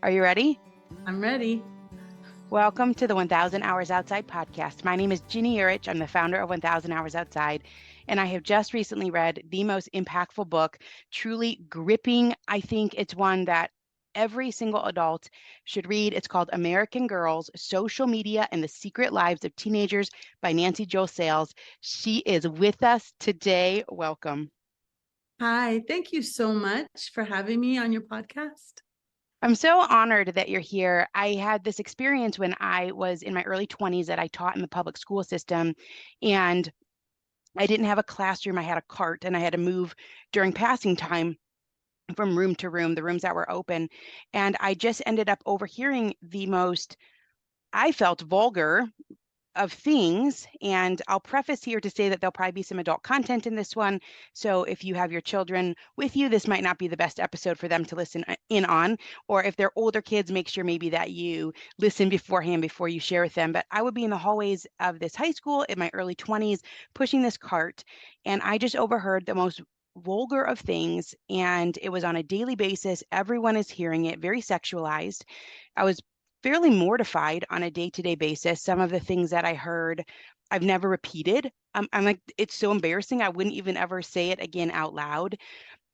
Are you ready? I'm ready. Welcome to the 1000 Hours Outside podcast. My name is Ginny Urich. I'm the founder of 1000 Hours Outside, and I have just recently read the most impactful book, truly gripping. I think it's one that every single adult should read. It's called American Girls, Social Media and the Secret Lives of Teenagers by Nancy Jo Sales. She is with us today. Welcome. Hi, thank you so much for having me on your podcast. I'm so honored that you're here. I had this experience when I was in my early 20s that I taught in the public school system, and I didn't have a classroom. I had a cart, and I had to move during passing time from room to room, the rooms that were open. And I just ended up overhearing the most, I felt, vulgar of things. And I'll preface here to say that there'll probably be some adult content in this one. So if you have your children with you, this might not be the best episode for them to listen in on. Or if they're older kids, make sure maybe that you listen beforehand before you share with them. But I would be in the hallways of this high school in my early 20s pushing this cart. And I just overheard the most vulgar of things. And it was on a daily basis. Everyone is hearing it, very sexualized. I was fairly mortified on a day-to-day basis. Some of the things that I heard, I've never repeated. I'm like, it's so embarrassing. I wouldn't even ever say it again out loud.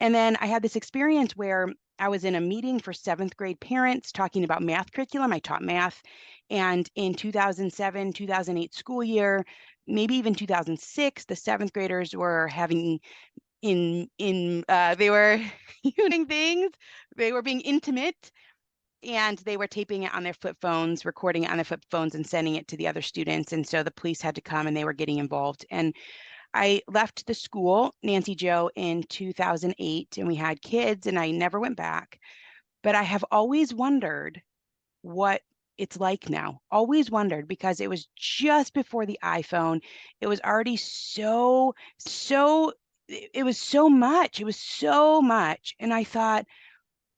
And then I had this experience where I was in a meeting for seventh grade parents talking about math curriculum. I taught math. And in 2007, 2008 school year, maybe even 2006, the seventh graders were having they were doing things. They were being intimate, and they were taping it on their flip phones, recording it on their flip phones and sending it to the other students. And so the police had to come and they were getting involved. And I left the school, Nancy Jo, in 2008, and we had kids, and I never went back. But I have always wondered what it's like now. Always wondered, because it was just before the iPhone. It was already it was so much. It was so much. And I thought,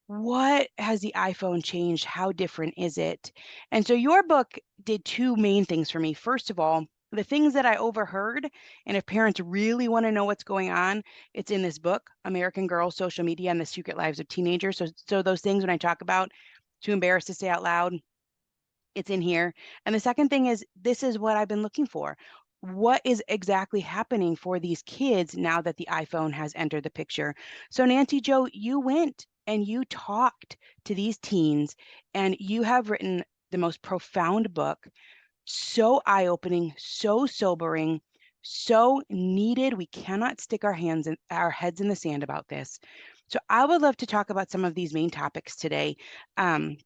what has the iPhone changed? How different is it? And so your book did two main things for me. First of all, the things that I overheard, and if parents really want to know what's going on, it's in this book, American Girls, Social Media and the Secret Lives of Teenagers. So those things when I talk about, too embarrassed to say out loud, it's in here. And the second thing is, this is what I've been looking for. What is exactly happening for these kids now that the iPhone has entered the picture? So Nancy Jo, you went and you talked to these teens, and you have written the most profound book, so eye-opening, so sobering, so needed. We cannot stick our heads in the sand about this. So I would love to talk about some of these main topics today,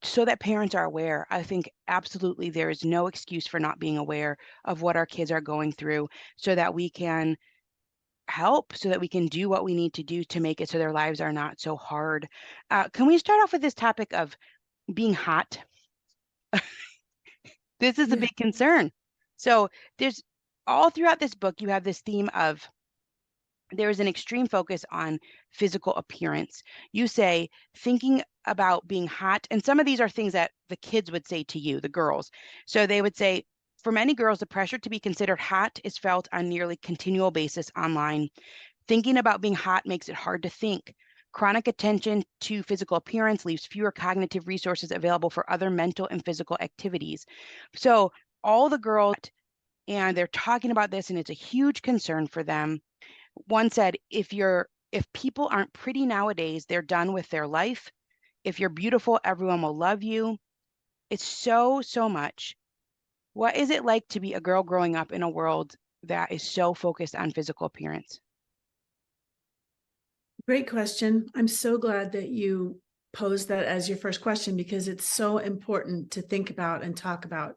so that parents are aware. I think absolutely there is no excuse for not being aware of what our kids are going through, so that we can help, so that we can do what we need to do to make it so their lives are not so hard. Can we start off with this topic of being hot? This is a Yeah. big concern. So there's all throughout this book, you have this theme of there is an extreme focus on physical appearance. You say thinking about being hot, and some of these are things that the kids would say to you, the girls. So they would say, for many girls, the pressure to be considered hot is felt on nearly continual basis online. Thinking about being hot makes it hard to think. Chronic attention to physical appearance leaves fewer cognitive resources available for other mental and physical activities. So all the girls, and they're talking about this, and it's a huge concern for them. One said, if people aren't pretty nowadays, they're done with their life. If you're beautiful, everyone will love you. It's so much. What is it like to be a girl growing up in a world that is so focused on physical appearance? Great question. I'm so glad that you posed that as your first question, because it's so important to think about and talk about.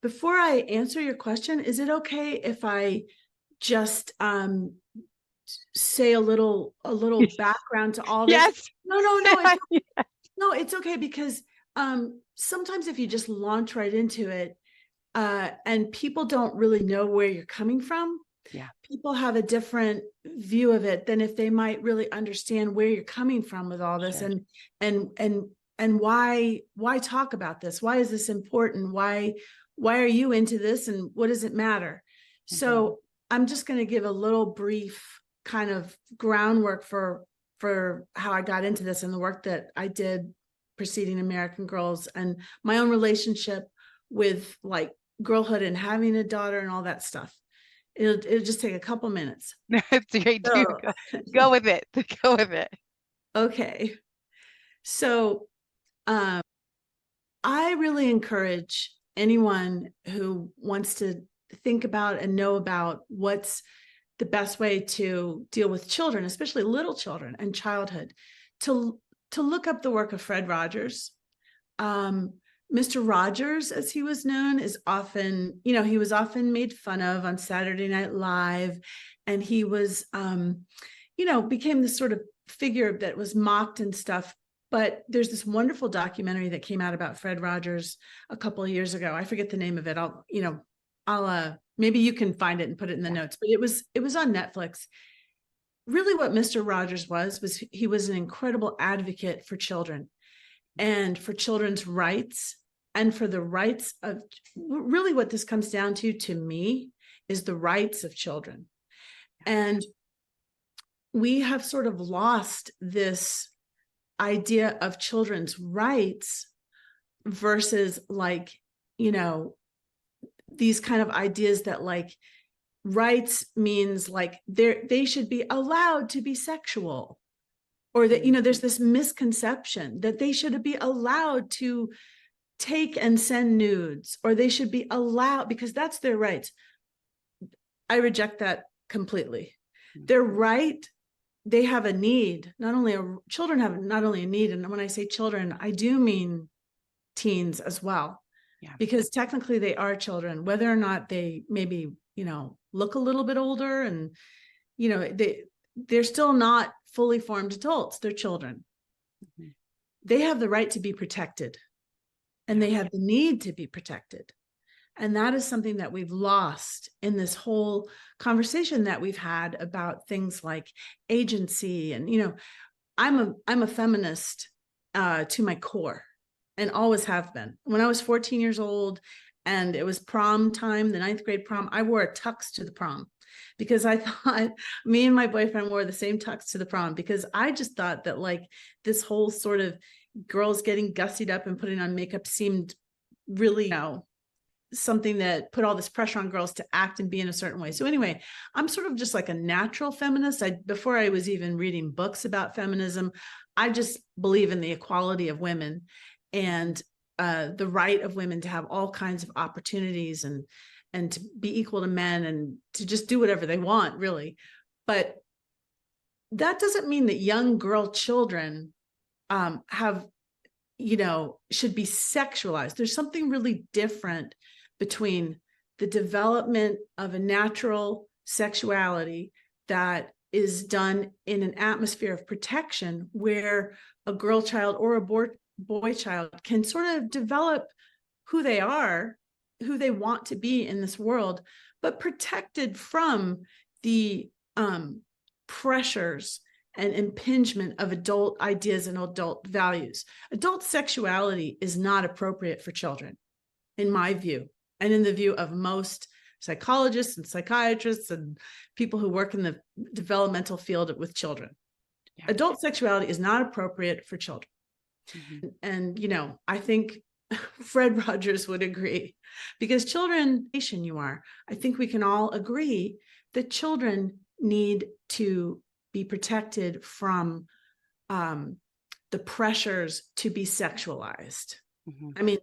Before I answer your question, is it okay if I just say a little background to all this? Yes. No, it's okay, because sometimes if you just launch right into it, and people don't really know where you're coming from, Yeah. people have a different view of it than if they might really understand where you're coming from with all this. Sure. And why talk about this? Why is this important? Why are you into this, and what does it matter? So I'm just going to give a little brief kind of groundwork for how I got into this and the work that I did preceding American Girls and my own relationship with like girlhood and having a daughter and all that stuff. It'll just take a couple minutes. It's great So, to go with it. Go with it. okay. So I really encourage anyone who wants to think about and know about what's the best way to deal with children, especially little children and childhood, to look up the work of Fred Rogers. Mr. Rogers, as he was known, is often, he was often made fun of on Saturday Night Live, and he was, became this sort of figure that was mocked and stuff. But there's this wonderful documentary that came out about Fred Rogers a couple of years ago. I forget the name of it. I'll maybe you can find it and put it in the notes, but it was on Netflix. Really what Mr. Rogers was he was an incredible advocate for children and for children's rights and for the rights of, really what this comes down to me, is the rights of children. And we have sort of lost this idea of children's rights versus like, these kind of ideas that like rights means like they should be allowed to be sexual, or that, there's this misconception that they should be allowed to take and send nudes, or they should be allowed because that's their rights. I reject that completely. They're right. They have a need. Children have not only a need, and when I say children, I do mean teens as well. Yeah. Because technically they are children, whether or not they maybe, look a little bit older and, they're still not fully formed adults. They're children. Mm-hmm. They have the right to be protected, and they have the need to be protected. And that is something that we've lost in this whole conversation that we've had about things like agency. And, I'm a feminist to my core, and always have been. When I was 14 years old and it was prom time, the 9th grade prom, I wore a tux to the prom because I thought me and my boyfriend wore the same tux to the prom, because I just thought that like this whole sort of girls getting gussied up and putting on makeup seemed really, something that put all this pressure on girls to act and be in a certain way. So anyway, I'm sort of just like a natural feminist. Before I was even reading books about feminism, I just believe in the equality of women and the right of women to have all kinds of opportunities and to be equal to men and to just do whatever they want, really. But that doesn't mean that young girl children should be sexualized. There's something really different between the development of a natural sexuality that is done in an atmosphere of protection, where a girl child or a boy child can sort of develop who they are, who they want to be in this world, but protected from the pressures and impingement of adult ideas and adult values. Adult sexuality is not appropriate for children, in my view, and in the view of most psychologists and psychiatrists and people who work in the developmental field with children. Yeah. Adult sexuality is not appropriate for children. Mm-hmm. And, I think Fred Rogers would agree, because children, I think we can all agree that children need to be protected from the pressures to be sexualized. Mm-hmm. I mean,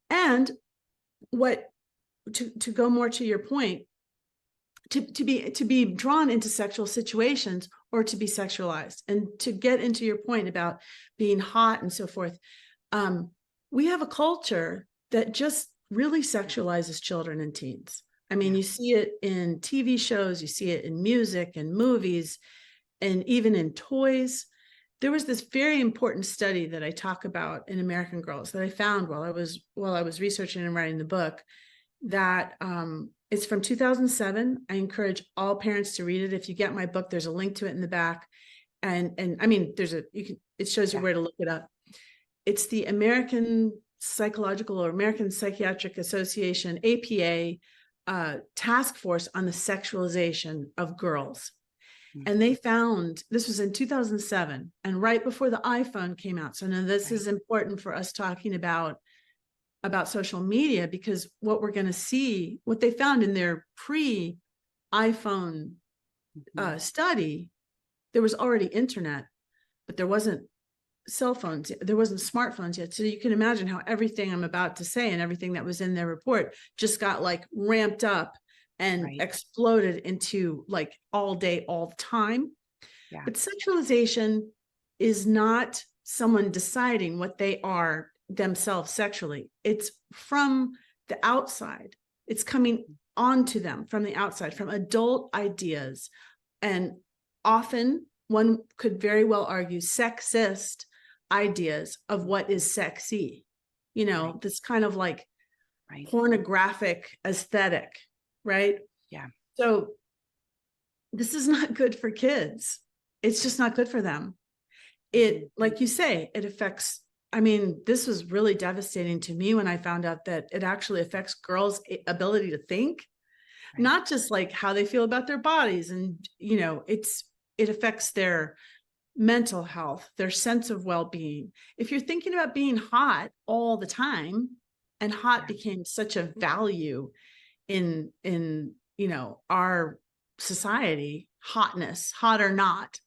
and to go more to your point, to be drawn into sexual situations or to be sexualized, and to get into your point about being hot and so forth. We have a culture that just really sexualizes children and teens. I mean, you see it in TV shows, you see it in music and movies, and even in toys. There was this very important study that I talk about in American Girls that I found while I was researching and writing the book, that it's from 2007. I encourage all parents to read it. If you get my book, there's a link to it in the back. And I mean, it shows you where to look it up. It's the American Psychological or American Psychiatric Association, APA, task force on the sexualization of girls. And they found, this was in 2007 and right before the iPhone came out. So now this is important for us talking about social media, because what we're going to see, what they found in their pre-iPhone study, there was already internet, but there wasn't cell phones, there wasn't smartphones yet. So you can imagine how everything I'm about to say and everything that was in their report just got like ramped up and exploded into like all day, all the time. Yeah. But sexualization is not someone deciding what they are themselves sexually. It's from the outside. It's coming onto them from the outside, from adult ideas. And often one could very well argue sexist ideas of what is sexy, this kind of like pornographic aesthetic, right? Yeah. So this is not good for kids. It's just not good for them. It, like you say, it affects, this was really devastating to me when I found out that it actually affects girls' ability to think, not just like how they feel about their bodies. And, it affects their mental health, their sense of well-being. If you're thinking about being hot all the time, and hot became such a value in our society, hotness, hot or not,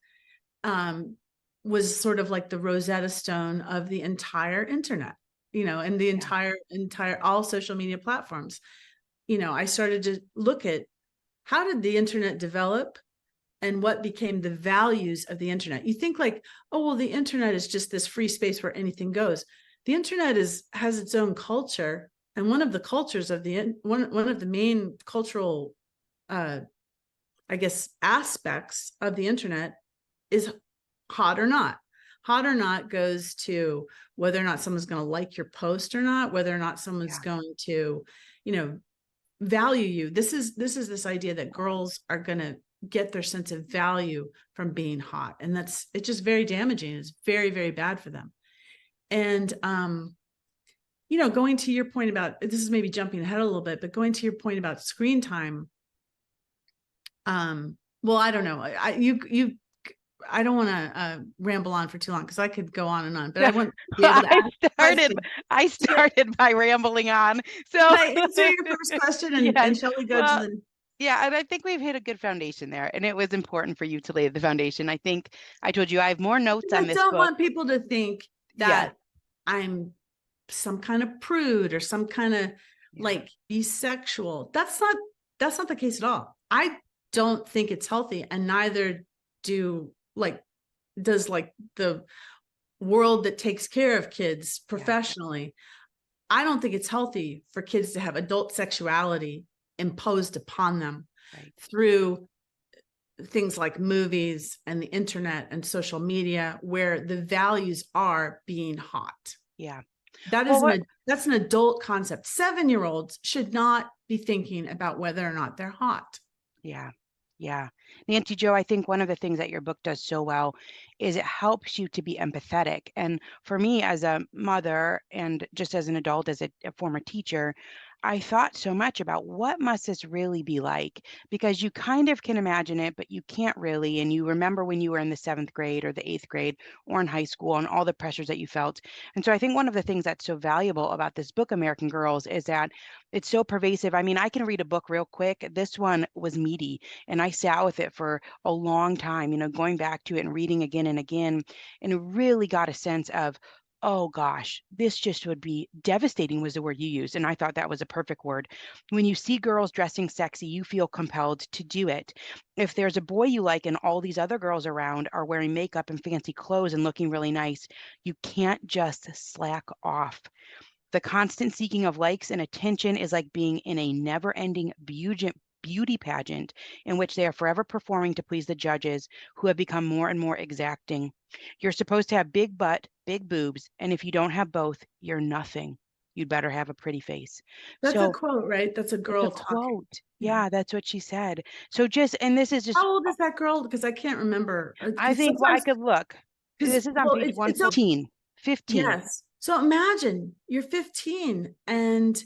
was sort of like the Rosetta Stone of the entire internet, and the entire all social media platforms. I started to look at how did the internet develop and what became the values of the internet. You think like, oh, well, the internet is just this free space where anything goes. The internet has its own culture. And one of the cultures of one of the main cultural, aspects of the internet is hot or not. Hot or not goes to whether or not someone's going to like your post or not, whether or not someone's going to, value you. This is this idea that girls are going to get their sense of value from being hot. And it's just very damaging. It's very, very bad for them. And, going to your point about, this is maybe jumping ahead a little bit, but going to your point about screen time. Well, I don't know. I don't want to ramble on for too long because I could go on and on, but I want to be able to I started by rambling on. So can I answer your first question and shall we go to the... Yeah, and I think we've hit a good foundation there, and it was important for you to lay the foundation. I think I told you I have more notes on this book. I don't want people to think that I'm some kind of prude or some kind of like bisexual. That's not the case at all. I don't think it's healthy, and neither does the world that takes care of kids professionally. I don't think it's healthy for kids to have adult sexuality imposed upon them through things like movies and the internet and social media, where the values are being hot. Yeah. That's an adult concept. 7-year-olds should not be thinking about whether or not they're hot. Yeah. Yeah. Nancy Jo, I think one of the things that your book does so well is it helps you to be empathetic. And for me as a mother and just as an adult, as a former teacher, I thought so much about what must this really be like, because you kind of can imagine it, but you can't really. And you remember when you were in the 7th grade or the 8th grade or in high school and all the pressures that you felt. And so I think one of the things that's so valuable about this book, American Girls, is that it's so pervasive. I mean, I can read a book real quick. This one was meaty, and I sat with it for a long time, going back to it and reading again and again, and really got a sense of, oh gosh, this just would be devastating was the word you used. And I thought that was a perfect word. When you see girls dressing sexy, you feel compelled to do it. If there's a boy you like and all these other girls around are wearing makeup and fancy clothes and looking really nice, you can't just slack off. The constant seeking of likes and attention is like being in a never-ending beauty pageant in which they are forever performing to please the judges, who have become more and more exacting. You're supposed to have big butt, big boobs, and if you don't have both, you're nothing. You'd better have a pretty face. That's a quote, right? That's a girl talking. Quote. Yeah, that's what she said. So and this is just... How old is that girl? Because I can't remember. I think I could look. This is on page 115. 15. Yes. So imagine you're 15 and,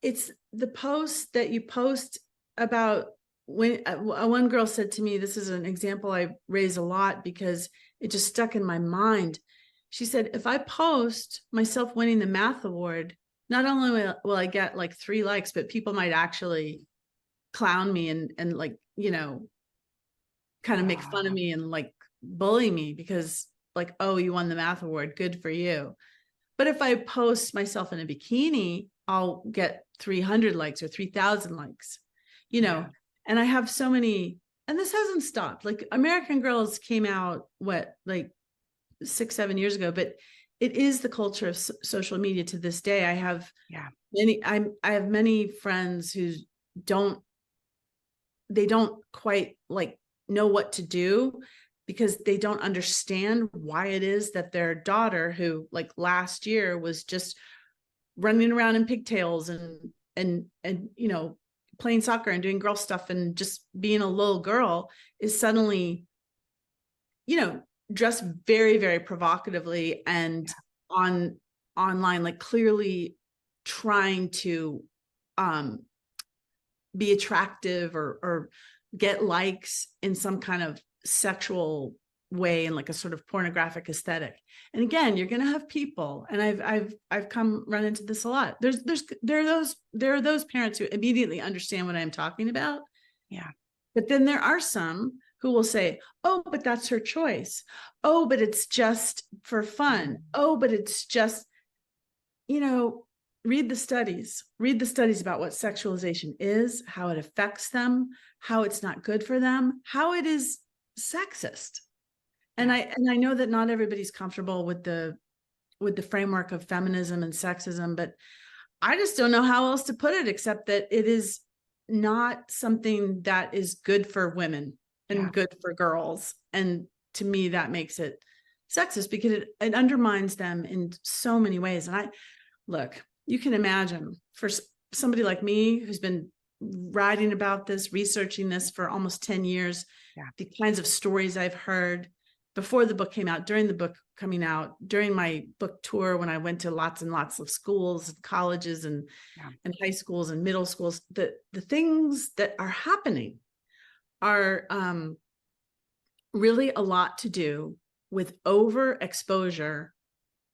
it's the post that you post about when one girl said to me, this is an example I raise a lot because it just stuck in my mind. She said, if I post myself winning the math award, not only will I get like 3 likes, but people might actually clown me and like, you know, kind of make fun of me and like bully me because like, oh, you won the math award. Good for you. But if I post myself in a bikini, I'll get 300 likes or 3,000 likes, you know, and I have so many, and this hasn't stopped. Like American Girls came out, what, like 6-7 years ago, but it is the culture of social media to this day. I have I have many friends who don't quite like know what to do because they don't understand why it is that their daughter, who like last year was just running around in pigtails and you know, playing soccer and doing girl stuff and just being a little girl, is suddenly, you know, dressed very, very provocatively and online, like clearly trying to be attractive or get likes in some kind of sexual way and like a sort of pornographic aesthetic. And again, you're going to have people, and I've come run into this a lot. There are those parents who immediately understand what I'm talking about. Yeah. But then there are some who will say, oh, but that's her choice. Oh, but it's just for fun. Oh, but it's just, you know, read the studies about what sexualization is, how it affects them, how it's not good for them, how it is sexist. And I know that not everybody's comfortable with the framework of feminism and sexism, but I just don't know how else to put it except that it is not something that is good for women and good for girls. And to me, that makes it sexist because it undermines them in so many ways. And look, you can imagine for somebody like me who's been writing about this, researching this for almost 10 years, the kinds of stories I've heard before the book came out, during the book coming out, during my book tour, when I went to lots and lots of schools and colleges and high schools and middle schools, the things that are happening are really a lot to do with overexposure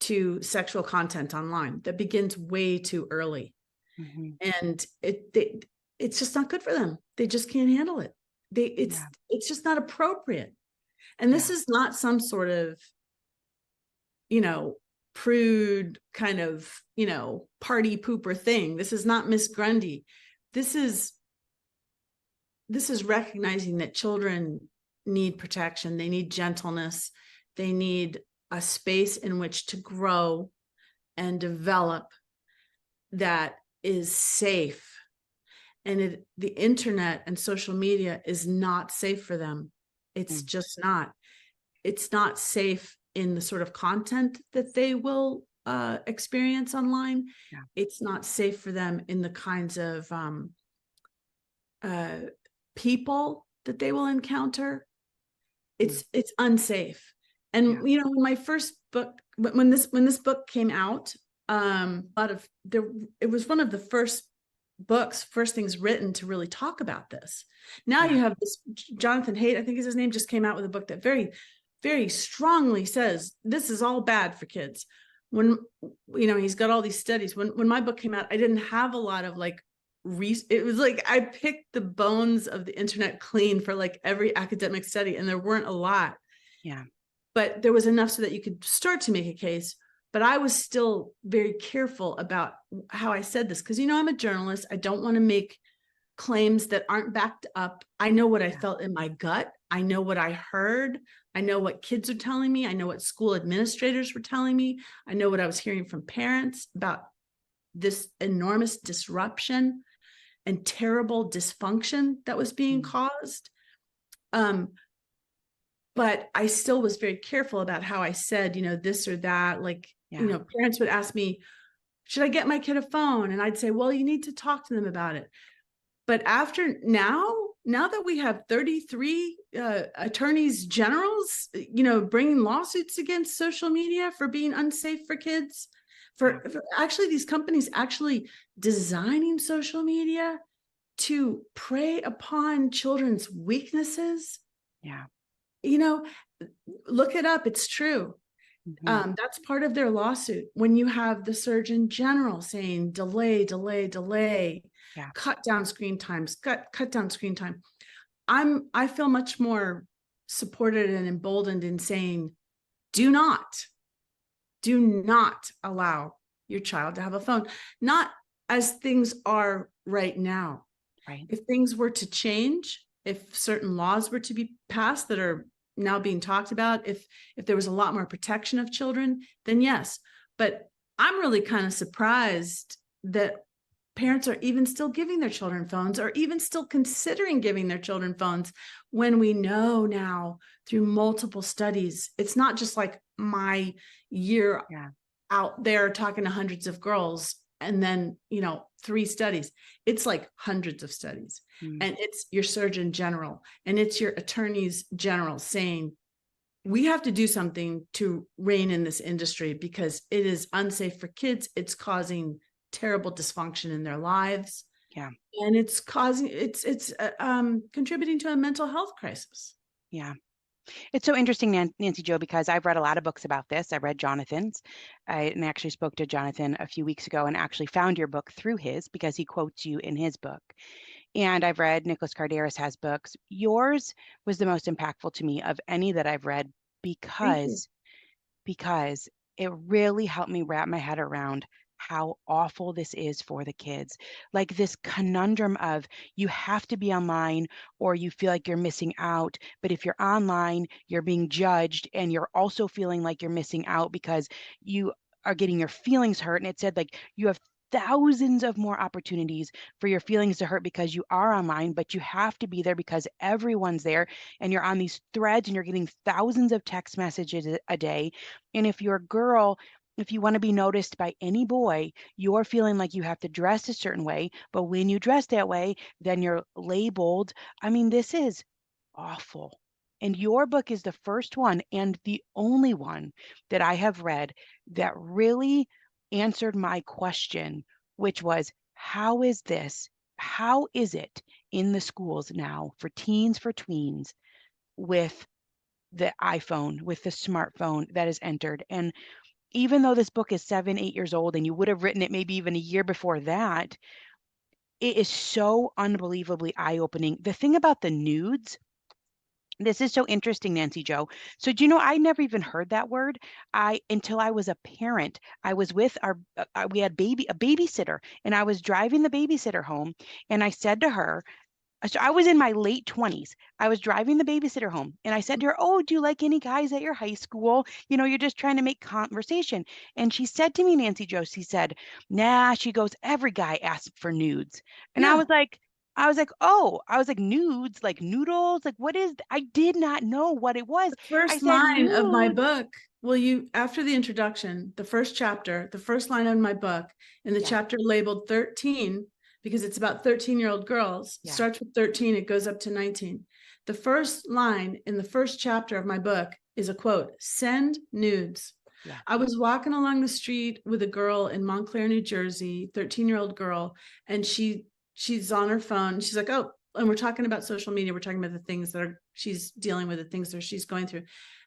to sexual content online that begins way too early. And it's just not good for them. They just can't handle it. It's just not appropriate. And this is not some sort of, you know, prude kind of, you know, party pooper thing. This is not Miss Grundy. This is recognizing that children need protection. They need gentleness. They need a space in which to grow and develop that is safe. And the internet and social media is not safe for them. It's just not. It's not safe in the sort of content that they will experience online. It's not safe for them in the kinds of people that they will encounter. It's unsafe. And you know, my first book, when this book came out, it was one of the first things written to really talk about this. Now you have this Jonathan Haidt, I think is his name, just came out with a book that very, very strongly says this is all bad for kids. When, you know, he's got all these studies. When my book came out, I didn't have a lot of like it was like I picked the bones of the internet clean for like every academic study, and there weren't a lot. But there was enough so that you could start to make a case. But I was still very careful about how I said this because, you know, I'm a journalist. I don't want to make claims that aren't backed up. I know what I felt in my gut. I know what I heard. I know what kids are telling me. I know what school administrators were telling me. I know what I was hearing from parents about this enormous disruption and terrible dysfunction that was being caused. But I still was very careful about how I said, you know, this or that. Like, you know, parents would ask me, should I get my kid a phone? And I'd say, well, you need to talk to them about it. But after now that we have 33 attorneys generals, you know, bringing lawsuits against social media for being unsafe for kids, for actually these companies actually designing social media to prey upon children's weaknesses. Yeah. You know, look it up. It's true. That's part of their lawsuit. When you have the Surgeon General saying delay, delay, delay, Yeah. cut down screen times, cut down screen time. I feel much more supported and emboldened in saying, do not allow your child to have a phone. Not as things are right now. Right. If things were to change, if certain laws were to be passed that are now being talked about, if there was a lot more protection of children, then yes. But I'm really kind of surprised that parents are even still giving their children phones, or even still considering giving their children phones, when we know now through multiple studies, it's not just like my year out there talking to hundreds of girls and then, 3 studies. It's like hundreds of studies. And it's your Surgeon General and it's your attorneys general saying, we have to do something to rein in this industry because it is unsafe for kids. It's causing terrible dysfunction in their lives. Yeah. And it's contributing to a mental health crisis. Yeah. It's so interesting, Nancy Jo, because I've read a lot of books about this. I read Jonathan's. And actually spoke to Jonathan a few weeks ago and actually found your book through his, because he quotes you in his book. And I've read Nicholas Kardaras has books. Yours was the most impactful to me of any that I've read because it really helped me wrap my head around how awful this is for the kids. Like this conundrum of you have to be online or you feel like you're missing out. But if you're online, you're being judged and you're also feeling like you're missing out because you are getting your feelings hurt. And it said like you have thousands of more opportunities for your feelings to hurt because you are online, but you have to be there because everyone's there and you're on these threads and you're getting thousands of text messages a day. And if you're a girl, if you want to be noticed by any boy, you're feeling like you have to dress a certain way. But when you dress that way, then you're labeled. I mean, this is awful. And your book is the first one and the only one that I have read that really answered my question, which was, how is it in the schools now for teens, for tweens, with the iPhone, with the smartphone that is entered? And even though this book is 7, 8 years old, and you would have written it maybe even a year before that, it is so unbelievably eye-opening. The thing about the nudes, this is so interesting, Nancy Jo. So do you know, I never even heard that word until I was a parent. I was with we had a babysitter, and I was driving the babysitter home, and I said to her, so I was in my late 20s. I was driving the babysitter home and I said to her, "Oh, do you like any guys at your high school? You're just trying to make conversation." And she said to me, Nancy Jo, she said, "Nah," she goes, "every guy asks for nudes." And Yeah. oh, I was like, nudes, like noodles, like what is, I did not know what it was. The first I said, line of my nudes. book, after the introduction, the first chapter, the first line of my book, in the chapter labeled 13, because it's about 13-year-old girls, starts with 13, it goes up to 19. The first line in the first chapter of my book is a quote, "Send nudes." Yeah. I was walking along the street with a girl in Montclair, New Jersey, 13-year-old girl, and she's on her phone. She's like, "Oh," and we're talking about social media. We're talking about the things that she's dealing with, the things that she's going through.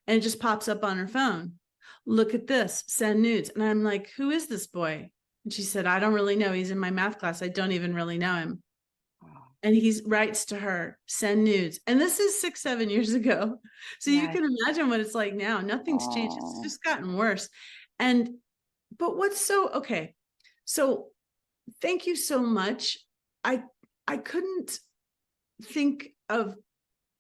And it just pops up on her phone. "Look at this, send nudes." And I'm like, "Who is this boy?" And she said, "I don't really know. He's in my math class. I don't even really know him." And he writes to her, "Send nudes." And this is 6, 7 years ago. So you can imagine what it's like now. Nothing's changed. It's just gotten worse. But what's okay. So thank you so much. I couldn't think of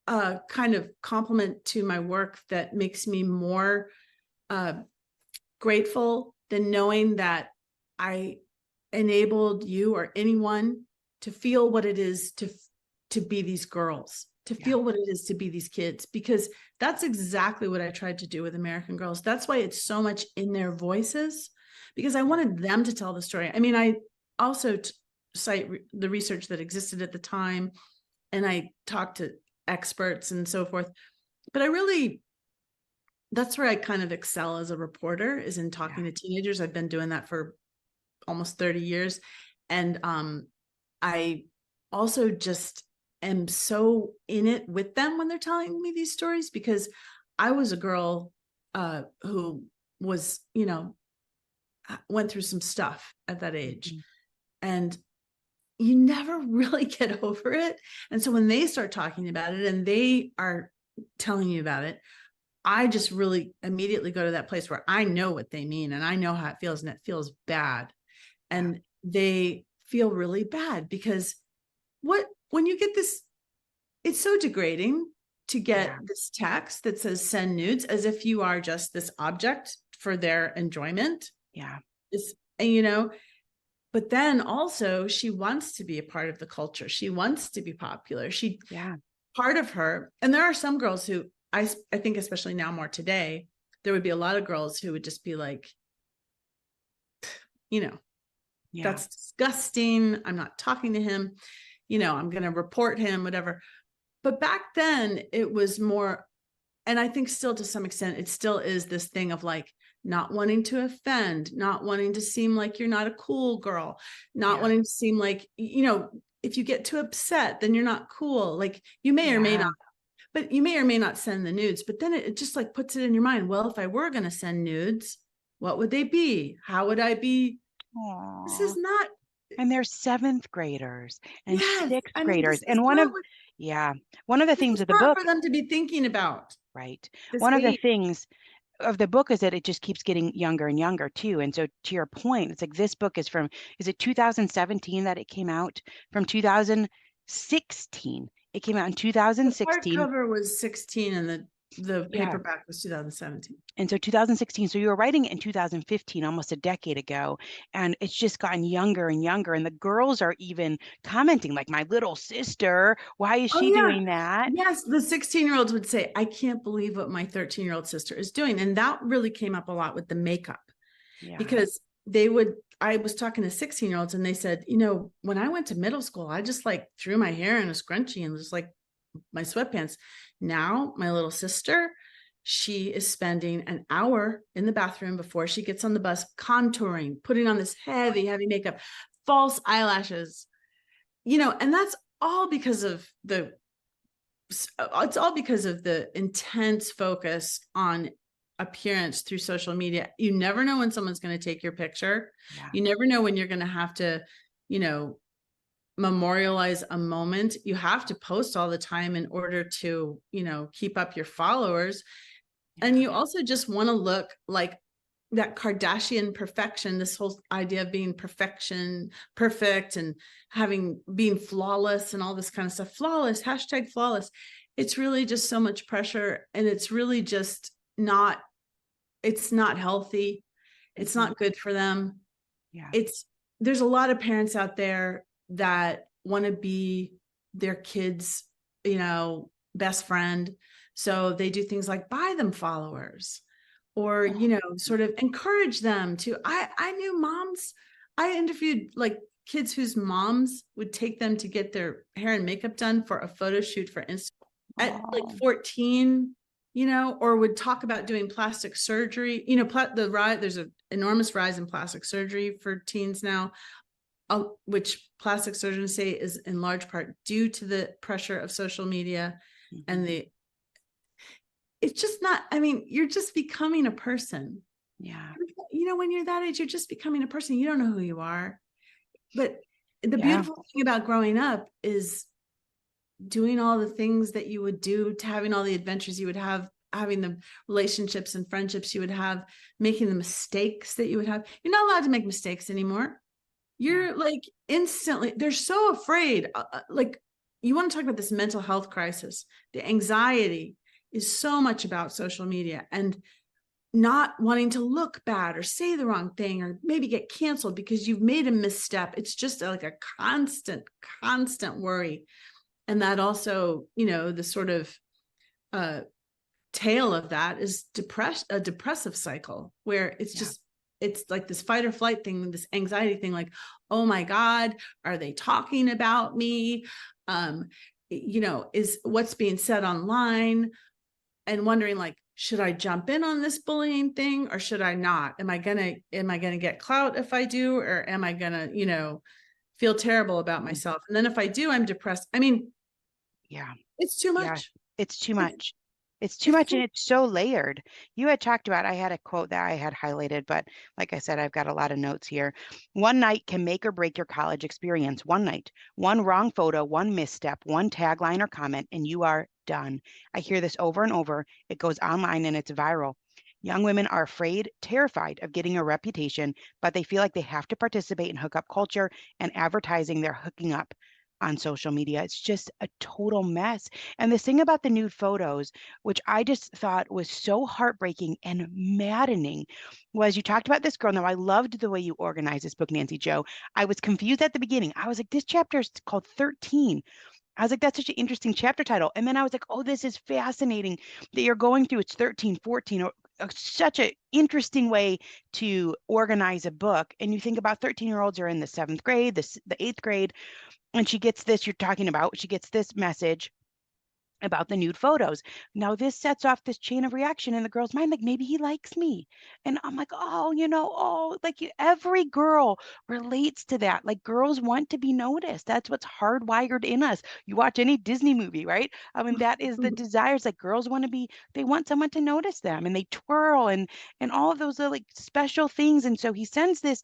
a kind of compliment to my work that makes me more grateful than knowing that I enabled you or anyone to feel what it is to be these girls, to feel what it is to be these kids, because that's exactly what I tried to do with American Girls. That's why it's so much in their voices, because I wanted them to tell the story. I mean, I also cite the research that existed at the time, and I talked to experts and so forth. But that's where I kind of excel as a reporter, is in talking to teenagers. I've been doing that for almost 30 years. And I also just am so in it with them when they're telling me these stories, because I was a girl who was, went through some stuff at that age. Mhm. And you never really get over it. And so when they start talking about it and they are telling you about it, I just really immediately go to that place where I know what they mean and I know how it feels, and it feels bad. Yeah. And they feel really bad because when you get this, it's so degrading to get Yeah. this text that says send nudes, as if you are just this object for their enjoyment. Yeah. It's, but then also she wants to be a part of the culture. She wants to be popular. Yeah. Part of her, and there are some girls who I think, especially now more today, there would be a lot of girls who would just be like, Yeah. that's disgusting. I'm not talking to him. I'm going to report him, whatever. But back then it was more, and I think still to some extent, it still is this thing of like not wanting to offend, not wanting to seem like you're not a cool girl, not Yeah. wanting to seem like, if you get too upset, then you're not cool. Like you may or may Yeah. not, but you may or may not send the nudes, but then it just like puts it in your mind. Well, if I were going to send nudes, what would they be? How would I be? This Aw. is not, And they're seventh graders and yes. sixth I mean, graders. this is And not what, one of the this themes is of the not book, for them to be thinking about right? this One of the age. things of the book is that it just keeps getting younger and younger too. And so to your point, it's like this book is it 2017 that it came out? From 2016. It came out in The 2016. hardcover was 16 and the Yeah. paperback was 2017. And so 2016, so you were writing it in 2015, almost a decade ago, and it's just gotten younger and younger. And the girls are even commenting, like, my little sister, why is Oh she yeah. doing that? Yes, the 16-year-olds would say, I can't believe what my 13-year-old sister is doing. And that really came up a lot with the makeup, Yeah. because I was talking to 16-year-olds and they said, when I went to middle school, I just like threw my hair in a scrunchie and just like my sweatpants. Now, my little sister, she is spending an hour in the bathroom before she gets on the bus, contouring, putting on this heavy, heavy makeup, false eyelashes, and that's all because of it's all because of the intense focus on appearance through social media. You never know when someone's going to take your picture. Yeah. You never know when you're going to have to, memorialize a moment. You have to post all the time in order to, keep up your followers. And Yeah. you also just want to look like that Kardashian perfection, this whole idea of being perfect and being flawless and all this kind of stuff. Flawless, #flawless. It's really just so much pressure, and it's really just it's not healthy. It's Mhm. not good for them. Yeah. There's a lot of parents out there that want to be their kids, best friend. So they do things like buy them followers, or, sort of encourage them to, I knew moms, I interviewed like kids whose moms would take them to get their hair and makeup done for a photo shoot for Instagram at like Oh, 14, or would talk about doing plastic surgery. There's an enormous rise in plastic surgery for teens now, which plastic surgeons say is in large part due to the pressure of social media. mhm. And it's just not, I mean, you're just becoming a person. Yeah. When you're that age, you're just becoming a person. You don't know who you are. But the Yeah. beautiful thing about growing up is doing all the things that you would do, to having all the adventures you would have, having the relationships and friendships you would have, making the mistakes that you would have. You're not allowed to make mistakes anymore. You're like instantly, they're so afraid. Like, you want to talk about this mental health crisis. The anxiety is so much about social media and not wanting to look bad or say the wrong thing or maybe get canceled because you've made a misstep. It's just like a constant worry. And that also, the sort of tail of that is a depressive cycle where it's like this fight or flight thing, this anxiety thing, like, oh my God, are they talking about me? Is what's being said online, and wondering like, should I jump in on this bullying thing or should I not? Am I gonna get clout if I do, or am I gonna, feel terrible about myself. And then if I do, I'm depressed. I mean, Yeah. it's too Yeah. much. It's too It's, much. It's too it's much and too, it's so layered. You had talked about, I had a quote that I had highlighted, but like I said, I've got a lot of notes here. One night can make or break your college experience. One night, one wrong photo, one misstep, one tagline or comment, and you are done. I hear this over and over. It goes online and it's viral. Young women are afraid, terrified of getting a reputation, but they feel like they have to participate in hookup culture and advertising their hooking up on social media. It's just a total mess. And this thing about the nude photos, which I just thought was so heartbreaking and maddening, was you talked about this girl. Now, I loved the way you organized this book, Nancy Joe. I was confused at the beginning. I was like, this chapter is called 13. I was like, that's such an interesting chapter title. And then I was like, oh, this is fascinating that you're going through it's 13, 14, or such an interesting way to organize a book. And you think about 13-year-olds are in the 7th grade, the 8th grade, and she gets this, you're talking about, she gets this message about the nude photos. Now this sets off this chain of reaction in the girl's mind, like maybe he likes me. And I'm like, oh, like every girl relates to that. Like girls want to be noticed. That's what's hardwired in us. You watch any Disney movie, right? I mean, that is the desires. Like girls want to be, they want someone to notice them and they twirl and all of those are like special things. And so he sends this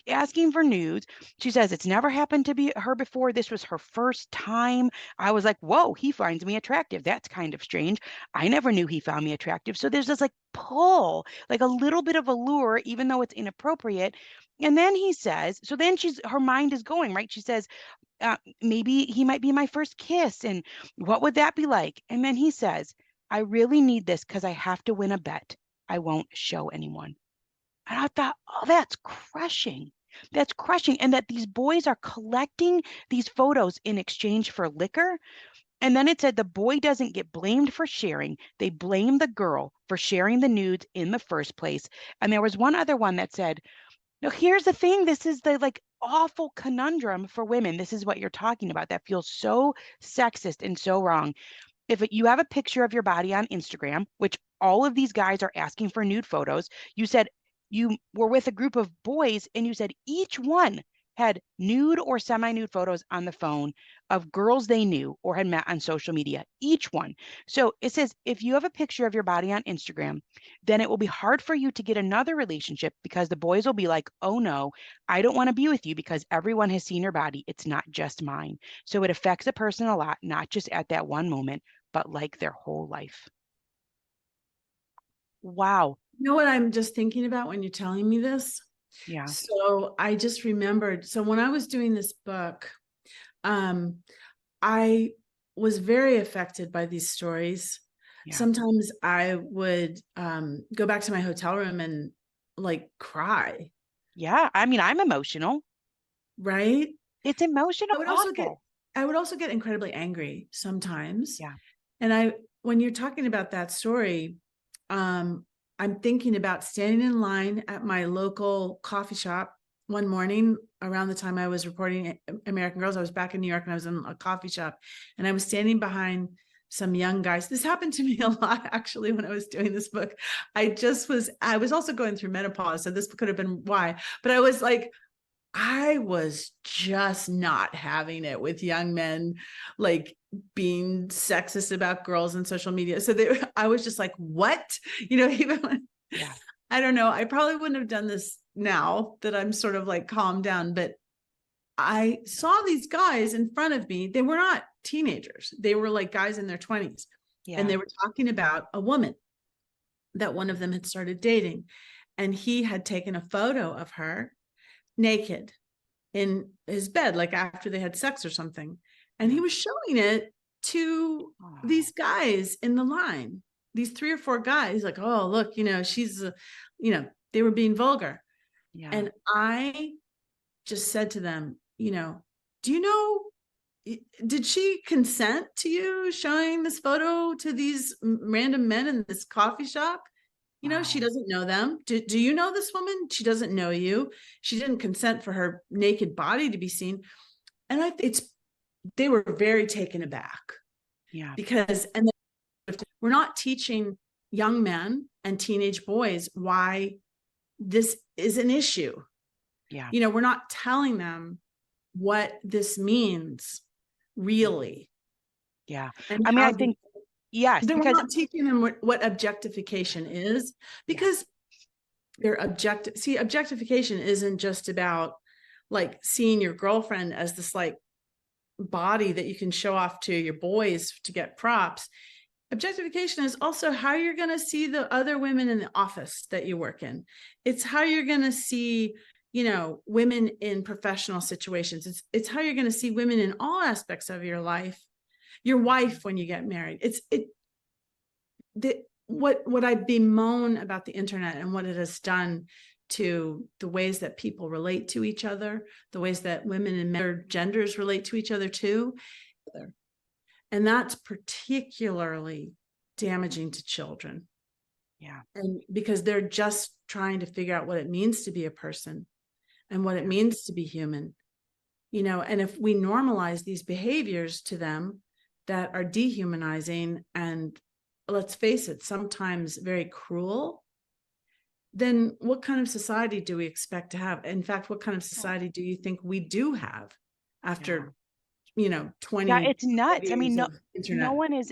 asking for nudes. She says it's never happened to be her before. This was her first time. I was like, whoa, he finds me attractive. That's kind of strange. I never knew he found me attractive. So there's this like pull, like a little bit of allure, even though it's inappropriate. And then he says, so then her mind is going, right? She says, maybe he might be my first kiss. And what would that be like? And then he says, I really need this because I have to win a bet. I won't show anyone. And I thought, oh, that's crushing. That's crushing. And that these boys are collecting these photos in exchange for liquor. And then it said the boy doesn't get blamed for sharing. They blame the girl for sharing the nudes in the first place. And there was one other one that said, no, here's the thing. This is the like awful conundrum for women. This is what you're talking about. That feels so sexist and so wrong. If you have a picture of your body on Instagram, which all of these guys are asking for nude photos, you said you were with a group of boys and you said each one had nude or semi-nude photos on the phone of girls they knew or had met on social media, each one. So it says if you have a picture of your body on Instagram, then it will be hard for you to get another relationship because the boys will be like, oh no, I don't want to be with you because everyone has seen your body. It's not just mine. So it affects a person a lot, not just at that one moment, but like their whole life. Wow. you know what I'm just thinking about when you're telling me this? Yeah. So I just remembered. So when I was doing this book, I was very affected by these stories. Yeah. Sometimes I would go back to my hotel room and like cry. Yeah. I mean, I'm emotional. Right? It's emotional. I would also get Awful. I would also get incredibly angry sometimes. Yeah. And when you're talking about that story, I'm thinking about standing in line at my local coffee shop one morning around the time I was reporting American Girls. I was back in New York and I was in a coffee shop and I was standing behind some young guys. This happened to me a lot actually when I was doing this book. I was also going through menopause, so this could have been why. But I was like, I was just not having it with young men, like being sexist about girls in social media. So I was just like, what? Even when, Yeah. I don't know, I probably wouldn't have done this now that I'm sort of like calmed down, but I saw these guys in front of me. They were not teenagers. They were like guys in their 20s. Yeah. And they were talking about a woman that one of them had started dating. And he had taken a photo of her naked in his bed, like after they had sex or something. And he was showing it to these guys in the line, these 3 or 4 guys, like, oh, look, she's, they were being vulgar. Yeah. And I just said to them, do you know, did she consent to you showing this photo to these random men in this coffee shop? She doesn't know them. Do you know this woman? She doesn't know you. She didn't consent for her naked body to be seen. And they were very taken aback. Yeah. Because, and we're not teaching young men and teenage boys why this is an issue. Yeah. We're not telling them what this means really, Yeah. and I mean, how I think, yes, then we're because not teaching them what objectification is, because they're objective. See, objectification isn't just about like seeing your girlfriend as this like body that you can show off to your boys to get props. Objectification is also how you're going to see the other women in the office that you work in. It's how you're going to see, you know, women in professional situations. It's how you're going to see women in all aspects of your life. Your wife when you get married. What I bemoan about the internet and what it has done to the ways that people relate to each other, the ways that women and men, genders relate to each other too. And that's particularly damaging to children. Yeah. And because they're just trying to figure out what it means to be a person and what it means to be human, you know, and if we normalize these behaviors to them that are dehumanizing and, let's face it, sometimes very cruel, then what kind of society do we expect to have? In fact, what kind of society do you think we do have after, you know, 20 yeah, it's nuts. I mean, years no, of internet?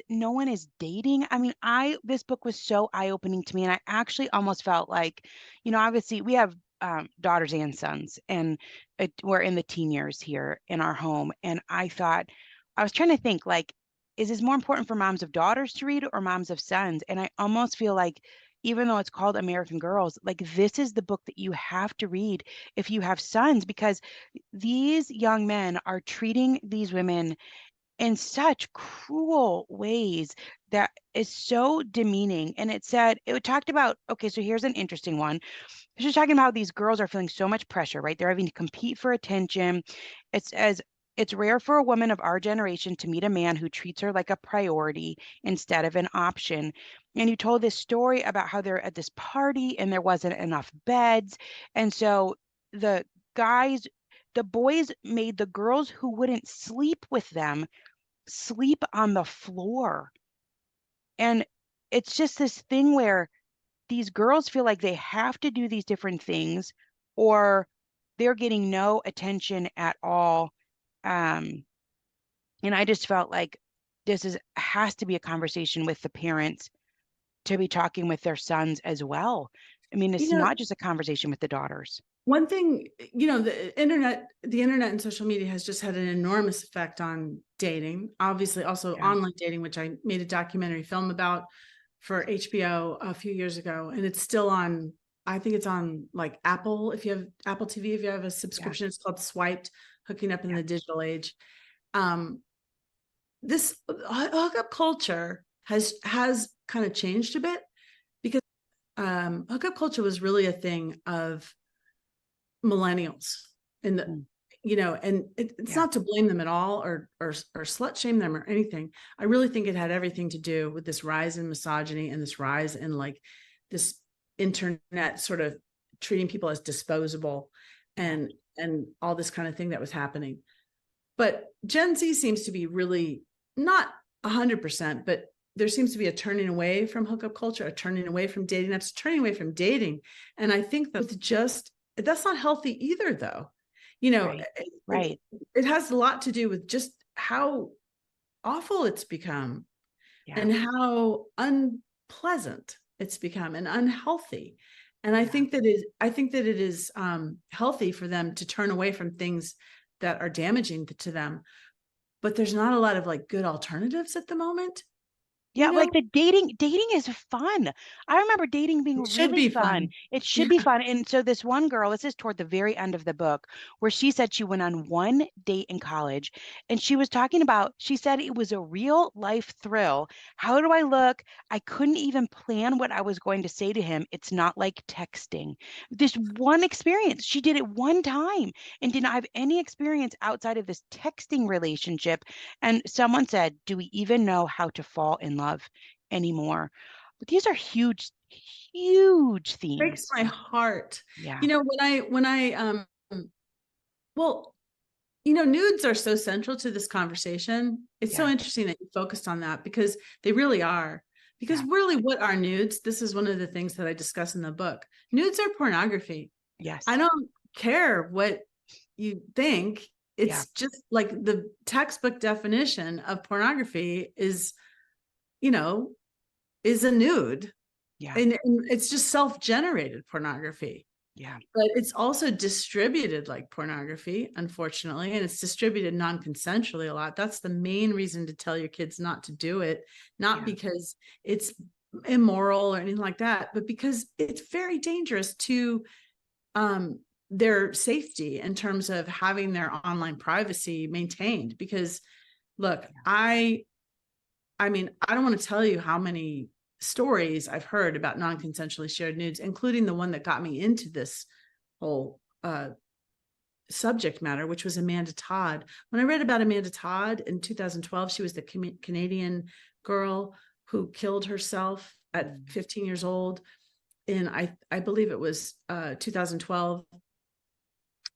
no one is dating. I mean, this book was so eye-opening to me, and I actually almost felt like, you know, obviously we have daughters and sons, and we're in the teen years here in our home. And I was trying to think, like, is this more important for moms of daughters to read or moms of sons? And I almost feel like, even though it's called American Girls, like this is the book that you have to read if you have sons, because these young men are treating these women in such cruel ways that is so demeaning. And it talked about, okay, so here's an interesting one. She's talking about how these girls are feeling so much pressure, right? They're having to compete for attention. It's as it's rare for a woman of our generation to meet a man who treats her like a priority instead of an option. And you told this story about how they're at this party and there wasn't enough beds. And so the guys, the boys made the girls who wouldn't sleep with them sleep on the floor. And it's just this thing where these girls feel like they have to do these different things or they're getting no attention at all. Um, and I just felt like has to be a conversation with the parents to be talking with their sons as well. I mean, You it's know, not just a conversation with the daughters. one thing, you know, the internet and social media has just had an enormous effect on dating. Obviously, also Yeah. online dating, which I made a documentary film about for HBO a few years ago, and it's still on. I think it's on like Apple. If you have Apple TV, if you have a Yeah. subscription, it's called Swiped, hooking up in Yeah. the digital age. This hookup culture has kind of changed a bit because hookup culture was really a thing of millennials in the, Mm. you know, and it's Yeah. not to blame them at all or slut shame them or anything. I really think it had everything to do with this rise in misogyny and this rise in like this internet sort of treating people as disposable and all this kind of thing that was happening. But Gen Z seems to be really not 100%, but there seems to be a turning away from hookup culture, a turning away from dating apps, turning away from dating. And I think that's not healthy either, though. You know, Right. Right. it has a lot to do with just how awful it's become Yeah. and how unpleasant it's become and unhealthy. And I Yeah. think that it is healthy for them to turn away from things that are damaging to them. But there's not a lot of like good alternatives at the moment. Yeah, You like know, dating is fun. I remember dating being it should really be fun. fun. It should Yeah. be fun. And so this one girl, this is toward the very end of the book, where she said she went on one date in college and she was talking about, she said it was a real life thrill. How do I look? I couldn't even plan what I was going to say to him. It's not like texting. This one experience, she did it one time and did not have any experience outside of this texting relationship. And someone said, do we even know how to fall in love anymore? But these are huge, huge Breaks themes. my heart. Yeah. You know, when I well, you know, nudes are so central to this conversation. It's so Yeah. interesting that you focused on that because they really are. Because Yeah. really, what are nudes? This is one of the things that I discuss in the book. Nudes are pornography. I Yes. don't care what you think. Yeah. it's just like the textbook definition of pornography is, you know, is a nude. Yeah. And it's just self-generated pornography. Yeah. But it's also distributed like pornography, unfortunately, and it's distributed non-consensually a lot. That's the main reason to tell your kids not to do it, not Yeah. because it's immoral or anything like that, but because it's very dangerous to their safety in terms of having their online privacy maintained. Because look, I mean, I don't want to tell you how many stories I've heard about non-consensually shared nudes, including the one that got me into this whole subject matter, which was Amanda Todd. When I read about Amanda Todd in 2012, she was the Canadian girl who killed herself at 15 years old. And I believe it was 2012,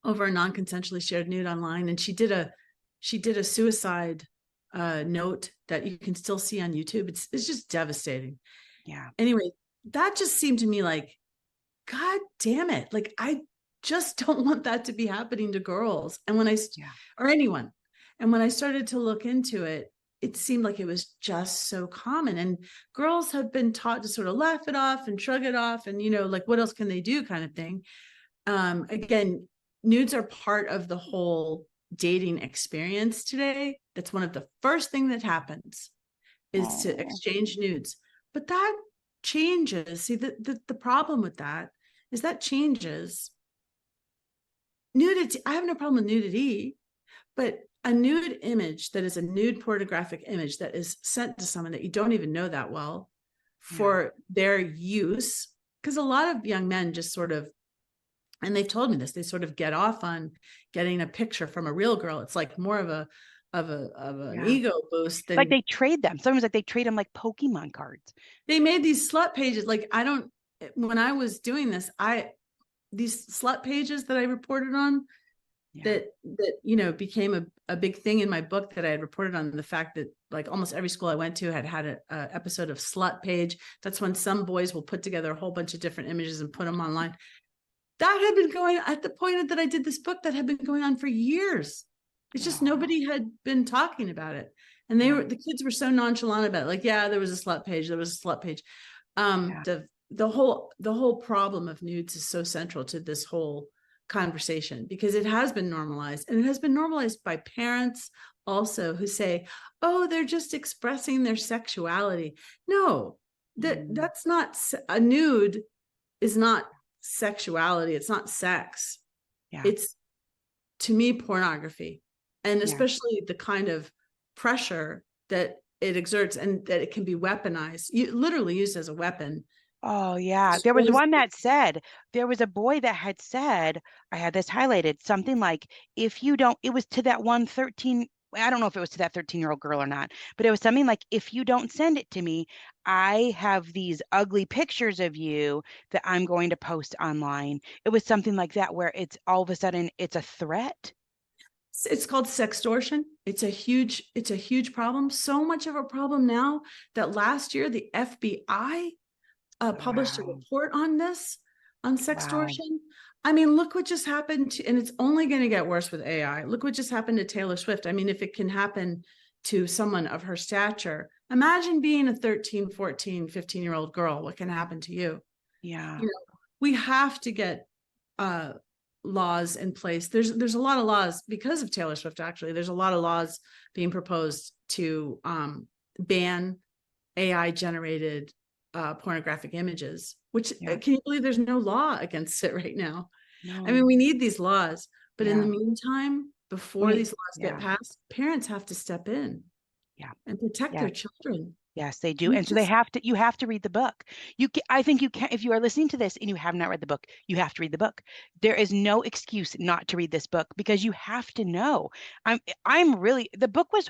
over a non-consensually shared nude online. And she did a suicide note that you can still see on YouTube. It's just devastating. Yeah. Anyway, that just seemed to me like, God damn it. Like, I just don't want that to be happening to girls. And when or anyone. And when I started to look into it, it seemed like it was just so common. And girls have been taught to sort of laugh it off and shrug it off. And, like, what else can they do kind of thing. Again, nudes are part of the whole dating experience today. That's one of the first thing that happens is to exchange nudes. But that changes. See, the problem with that is that changes. Nudity, I have no problem with nudity, but a nude image that is a nude pornographic image that is sent to someone that you don't even know that well for their use, because a lot of young men just sort of, and they've told me this, they sort of get off on getting a picture from a real girl. It's like more of an ego boost than, like they trade them. Sometimes like they trade them like Pokemon cards. They made these slut pages. Like, when I was doing this, these slut pages that I reported on, that became a big thing in my book, that I had reported on the fact that like almost every school I went to had a episode of slut page. That's when some boys will put together a whole bunch of different images and put them online. That had been going at the point that I did this book, that had been going on for years. It's just nobody had been talking about it. And the kids were so nonchalant about it. Like, yeah, there was a slut page. There was a slut page. The whole problem of nudes is so central to this whole conversation, because it has been normalized, and it has been normalized by parents also, who say, oh, they're just expressing their sexuality. No, that's not, a nude is not sexuality. It's not sex. It's, to me, pornography. And especially the kind of pressure that it exerts, and that it can be weaponized, literally used as a weapon. Oh, yeah. There was one that said, there was a boy that had said, I had this highlighted, something like, if you don't, it was to that one 13, I don't know if it was to that 13-year-old girl or not, but it was something like, if you don't send it to me, I have these ugly pictures of you that I'm going to post online. It was something like that, where it's all of a sudden it's a threat. It's called sextortion. It's a huge problem. So much of a problem now that last year the FBI published a report on this, on sextortion. I mean, look what just happened and it's only going to get worse with AI. Look what just happened to Taylor Swift. I mean, if it can happen to someone of her stature, imagine being a 13, 14, 15-year-old girl. What can happen to you? Yeah. We have to get laws in place. There's a lot of laws because of Taylor Swift. Actually, there's a lot of laws being proposed to ban AI generated pornographic images, which can you believe there's no law against it right now? No. I mean, we need these laws, but in the meantime, before these laws get passed, parents have to step in and protect their children. Yes, they do. And so you have to read the book. I think you can, if you are listening to this and you have not read the book, you have to read the book. There is no excuse not to read this book, because you have to know. I'm really, the book was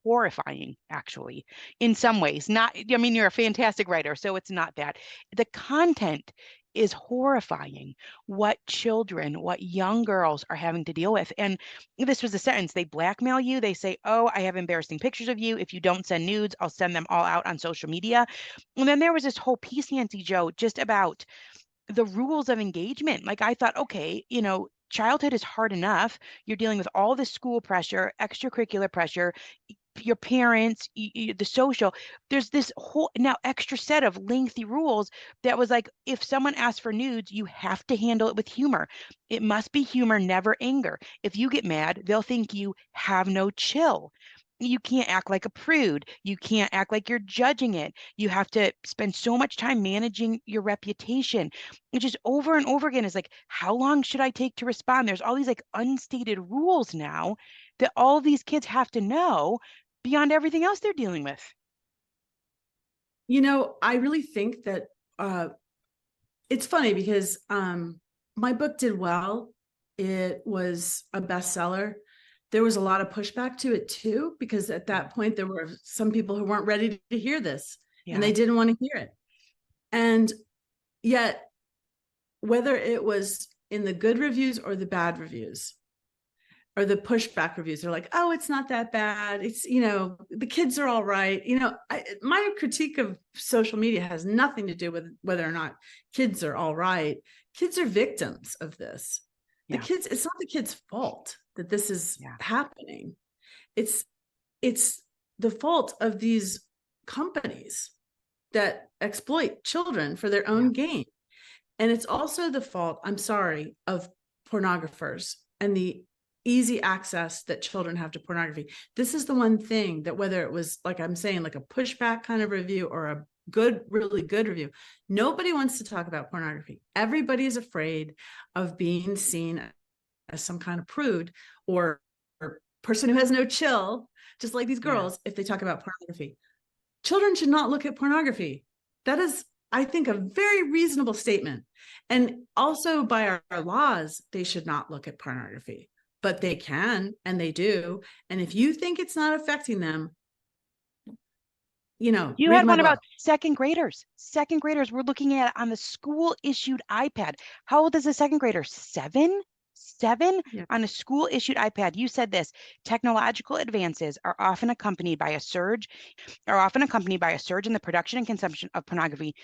horrifying, actually, in some ways. Not, I mean, you're a fantastic writer, so it's not that. The content is horrifying, what young girls are having to deal with. And this was a sentence: they blackmail you. They say, oh, I have embarrassing pictures of you. If you don't send nudes, I'll send them all out on social media. And then there was this whole piece, Nancy Jo, just about the rules of engagement. Like, I thought, okay, childhood is hard enough. You're dealing with all the school pressure, extracurricular pressure, your parents, the social. There's this whole now extra set of lengthy rules that was like, if someone asks for nudes, you have to handle it with humor. It must be humor, never anger. If you get mad, they'll think you have no chill. You can't act like a prude. You can't act like you're judging it. You have to spend so much time managing your reputation. It just over and over again is like, how long should I take to respond? There's all these like unstated rules now that all these kids have to know beyond everything else they're dealing with. I really think that it's funny because my book did well. It was a bestseller. There was a lot of pushback to it too, because at that point there were some people who weren't ready to hear this and they didn't want to hear it. And yet, whether it was in the good reviews or the bad reviews or the pushback reviews, they're like, oh, it's not that bad. It's, the kids are all right. My critique of social media has nothing to do with whether or not kids are all right. Kids are victims of this. It's not the kids' fault that this is happening. It's the fault of these companies that exploit children for their own gain. And it's also the fault, I'm sorry, of pornographers and the easy access that children have to pornography. This is the one thing that, whether it was, like I'm saying, like a pushback kind of review or a really good review, nobody wants to talk about pornography. Everybody is afraid of being seen as some kind of prude or person who has no chill, just like these girls, if they talk about pornography. Children should not look at pornography. That is, I think, a very reasonable statement. And also by our laws, they should not look at pornography, but they can, and they do. And if you think it's not affecting them, you had one about second graders. Second graders were looking at it on the school issued iPad. How old is a second grader? 7? On a school issued iPad. You said this: technological advances are often accompanied by a surge in the production and consumption of pornography.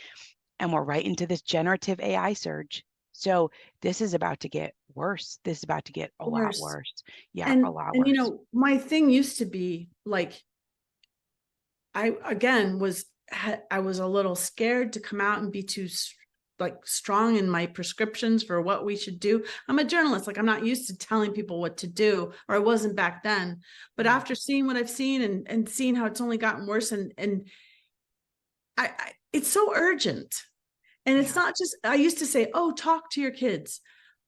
And we're right into this generative AI surge. So this is about to get worse. This is about to get a lot worse. Yeah, a lot worse. My thing used to be like, I was a little scared to come out and be too strong in my prescriptions for what we should do. I'm a journalist. Like, I'm not used to telling people what to do, or I wasn't back then. But after seeing what I've seen and seeing how it's only gotten worse, and it's so urgent. And it's not just, I used to say, oh, talk to your kids.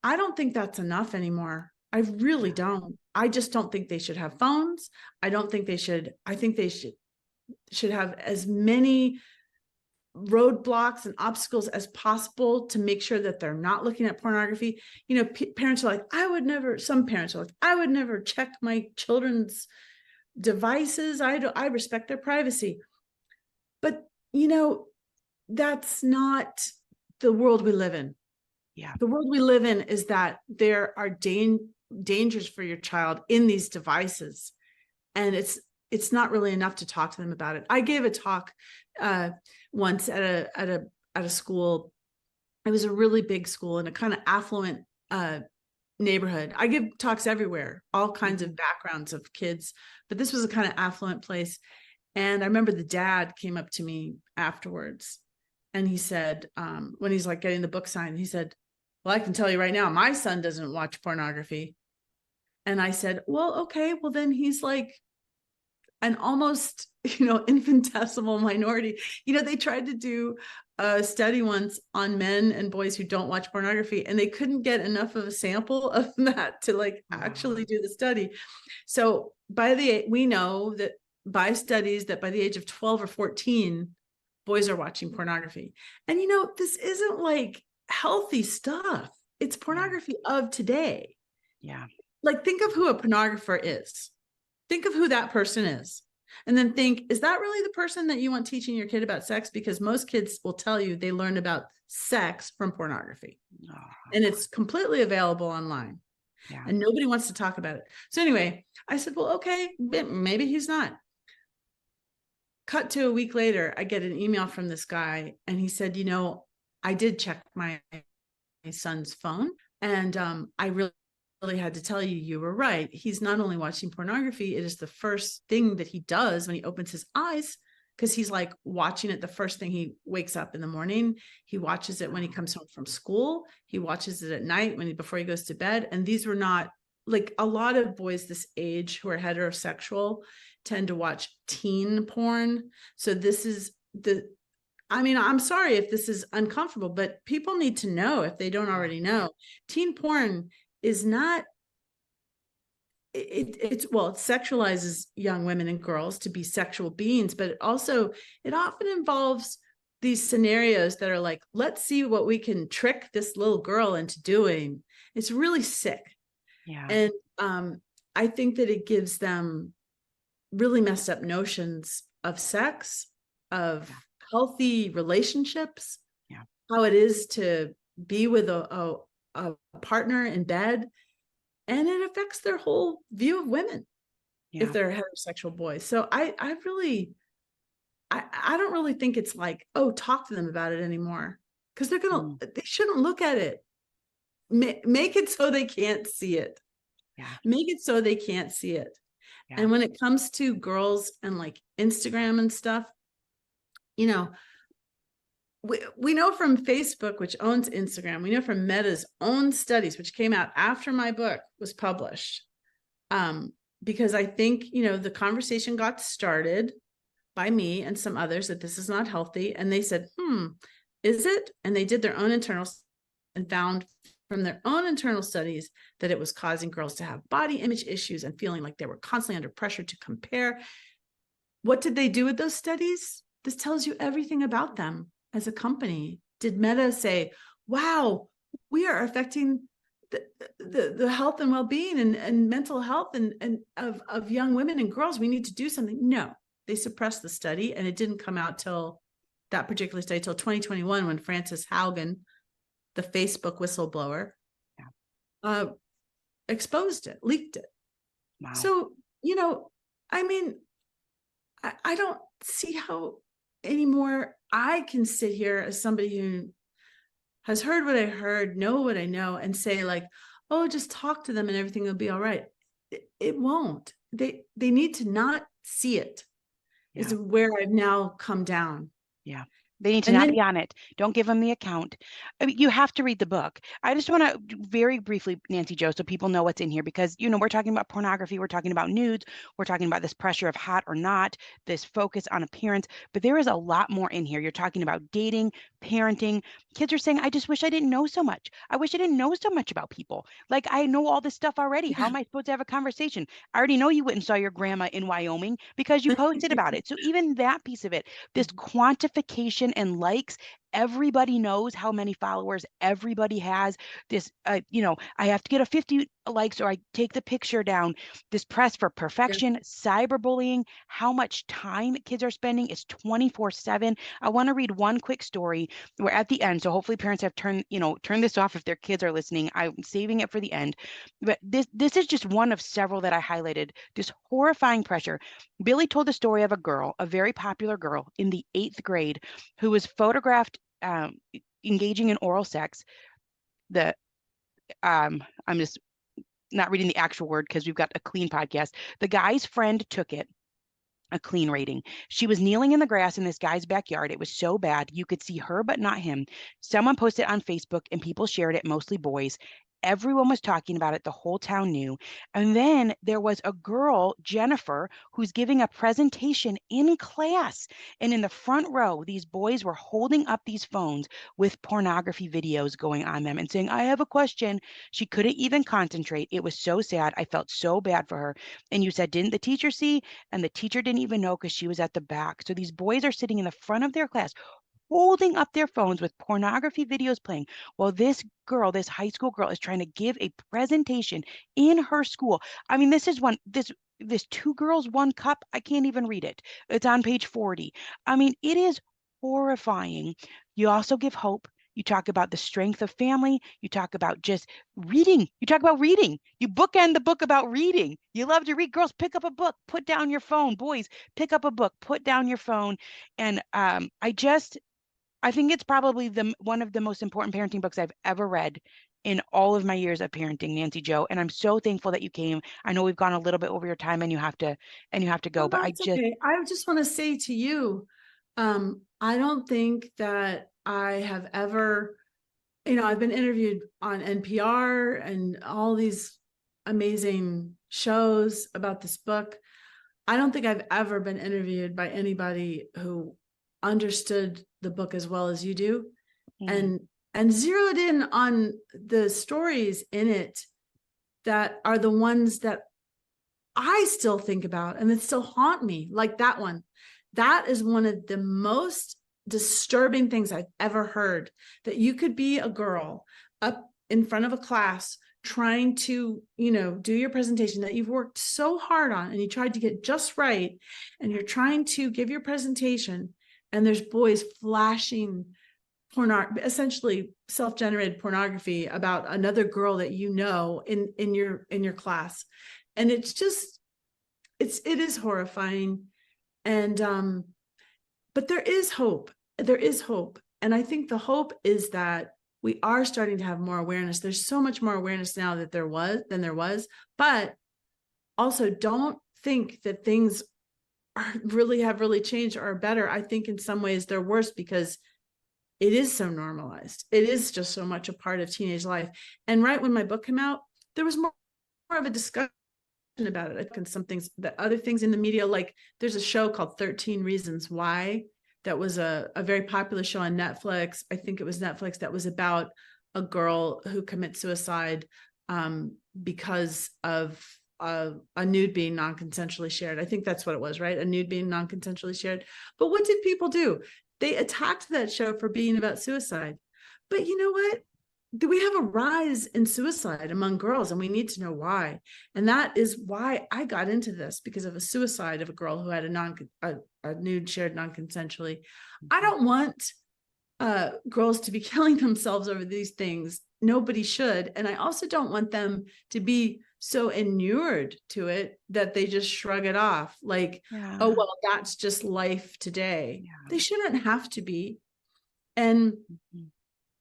I don't think that's enough anymore. I really don't. I just don't think they should have phones. I think they should have as many roadblocks and obstacles as possible to make sure that they're not looking at pornography. Parents are like, some parents are like, I would never check my children's devices. I respect their privacy. But, that's not the world we live in. Yeah. The world we live in is that there are dangers for your child in these devices. And it's not really enough to talk to them about it. I gave a talk once at a school. It was a really big school in a kind of affluent neighborhood. I give talks everywhere, all kinds of backgrounds of kids, but this was a kind of affluent place. And I remember the dad came up to me afterwards, and he said, when he's like getting the book signed, he said, well, I can tell you right now, my son doesn't watch pornography. And I said, well, okay, well then he's like an almost, infinitesimal minority. They tried to do a study once on men and boys who don't watch pornography, and they couldn't get enough of a sample of that to actually do the study. So we know that by studies that by the age of 12 or 14, boys are watching pornography. And, this isn't like healthy stuff. It's pornography of today. Yeah. Like, think of who a pornographer is. Think of who that person is. And then think, is that really the person that you want teaching your kid about sex? Because most kids will tell you they learned about sex from pornography. And it's completely available online. Yeah. And nobody wants to talk about it. So anyway, I said, well, okay, maybe he's not. Cut to a week later, I get an email from this guy, and he said, I did check my son's phone, and I really really had to tell you, you were right. He's not only watching pornography, it is the first thing that he does when he opens his eyes, because he's like watching it the first thing he wakes up in the morning. He watches it when he comes home from school. He watches it at night before he goes to bed. And these were not like, a lot of boys this age who are heterosexual tend to watch teen porn. So this is I'm sorry if this is uncomfortable, but people need to know, if they don't already know, teen porn is not, it sexualizes young women and girls to be sexual beings, but it often involves these scenarios that are like, let's see what we can trick this little girl into doing. It's really sick. Yeah. And I think that it gives them really messed up notions of sex, of healthy relationships, how it is to be with a partner in bed. And it affects their whole view of women if they're heterosexual boys. So I don't really think it's like, oh, talk to them about it anymore, because they shouldn't look at it. Make it so they can't see it. Make it so they can't see it. And when it comes to girls and like Instagram and stuff, we know from Facebook, which owns Instagram, we know from Meta's own studies, which came out after my book was published, because I think, the conversation got started by me and some others that this is not healthy. And they said, is it? And they did their own internal and found from their own internal studies that it was causing girls to have body image issues and feeling like they were constantly under pressure to compare. What did they do with those studies? This tells you everything about them as a company. Did Meta say, wow, we are affecting the health and well-being and mental health and of young women and girls, we need to do something? No, they suppressed the study, and it didn't come out till that particular study till 2021, when Frances Haugen, the Facebook whistleblower, exposed it, leaked it. Wow. So, I don't see how anymore I can sit here as somebody who has heard what I heard, know what I know, and say like, oh, just talk to them and everything will be all right. It won't. They need to not see it. Is where I've now come down. Yeah. They need to not be on it. Don't give them the account. I mean, you have to read the book. I just want to very briefly, Nancy Jo, so people know what's in here, because, we're talking about pornography. We're talking about nudes. We're talking about this pressure of hot or not, this focus on appearance. But there is a lot more in here. You're talking about dating, parenting. Kids are saying, I just wish I didn't know so much. I wish I didn't know so much about people. Like, I know all this stuff already. Yeah. How am I supposed to have a conversation? I already know you went and saw your grandma in Wyoming because you posted about it. So even that piece of it, this quantification and likes, everybody knows how many followers everybody has. This, I have to get a 50 likes or I take the picture down. This press for perfection, cyberbullying, how much time kids are spending is 24/7. I want to read one quick story. We're at the end, so hopefully parents have turned this off if their kids are listening. I'm saving it for the end. But this is just one of several that I highlighted. This horrifying pressure. Billy told the story of a girl, a very popular girl in the 8th grade, who was photographed engaging in oral sex. I'm just not reading the actual word because we've got a clean podcast. The guy's friend took it, a clean rating. She was kneeling in the grass in this guy's backyard. It was so bad you could see her but not him. Someone posted on Facebook and people shared it, mostly boys. Everyone was talking about it. The whole town knew. And then there was a girl, Jennifer, who's giving a presentation in class. And in the front row, these boys were holding up these phones with pornography videos going on them and saying, I have a question. She couldn't even concentrate. It was so sad. I felt so bad for her. And you said, didn't the teacher see? And the teacher didn't even know because she was at the back. So these boys are sitting in the front of their class holding up their phones with pornography videos playing while this girl, this high school girl, is trying to give a presentation in her school. I mean, this 2 girls, 1 cup. I can't even read it. It's on page 40. I mean, it is horrifying. You also give hope. You talk about the strength of family. You talk about just reading. You talk about reading. You bookend the book about reading. You love to read. Girls, pick up a book, put down your phone. Boys, pick up a book, put down your phone. And I think it's probably one of the most important parenting books I've ever read. in all of my years of parenting, Nancy Jo. And I'm so thankful that you came. I know we've gone a little bit over your time and you have to go, Well, but that's okay. I just want to say to you, I don't think that I have ever, I've been interviewed on NPR and all these amazing shows about this book. I don't think I've ever been interviewed by anybody who understood the book as well as you do, Mm, and zeroed in on the stories in it that are the ones that I still think about and that still haunt me, like that one. That is one of the most disturbing things I've ever heard, that you could be a girl up in front of a class trying to, do your presentation that you've worked so hard on and you tried to get just right, and you're trying to give your presentation, and there's boys flashing essentially self-generated pornography about another girl that in your class. And it's just, it is horrifying. And but there is hope. And I think the hope is that we are starting to have more awareness. There's so much more awareness now than there was, but also don't think that things have really changed or are better. I think in some ways they're worse, because it is so normalized. It is just so much a part of teenage life. And right when my book came out, there was more of a discussion about it. And some things, the other things in the media, like there's a show called 13 Reasons Why that was a very popular show on Netflix. I think it was Netflix, that was about a girl who commits suicide because of a nude being non-consensually shared. I think that's what it was, right? A nude being non-consensually shared. But what did people do? They attacked that show for being about suicide. But you know what? We have a rise in suicide among girls, and we need to know why. And that is why I got into this, because of a suicide of a girl who had a nude shared non-consensually. I don't want girls to be killing themselves over these things. Nobody should. And I also don't want them to be so inured to it that they just shrug it off like, yeah. oh, well, that's just life today. Yeah. They shouldn't have to be. And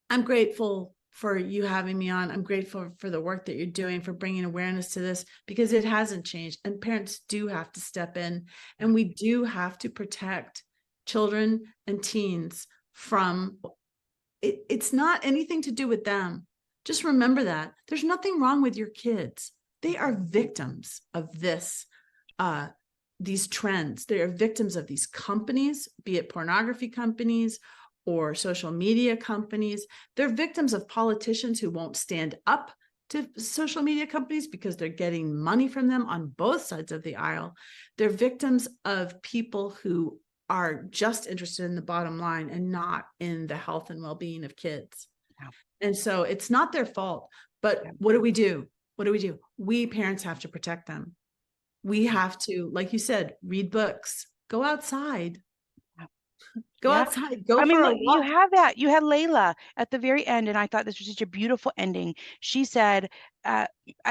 I'm grateful for you having me on. I'm grateful for the work that you're doing, for bringing awareness to this, because it hasn't changed, and parents do have to step in, and we do have to protect children and teens from it. It's not anything to do with them. Just remember that there's nothing wrong with your kids. They are victims of these trends. They are victims of these companies, be it pornography companies or social media companies. They're victims of politicians who won't stand up to social media companies because they're getting money from them on both sides of the aisle. They're victims of people who are just interested in the bottom line and not in the health and well-being of kids. Yeah. And so it's not their fault. But what do we do? We parents have to protect them. We have to, like you said, read books, go outside. Go outside, go for a walk. You have that. You had Layla at the very end, and I thought this was such a beautiful ending. She said,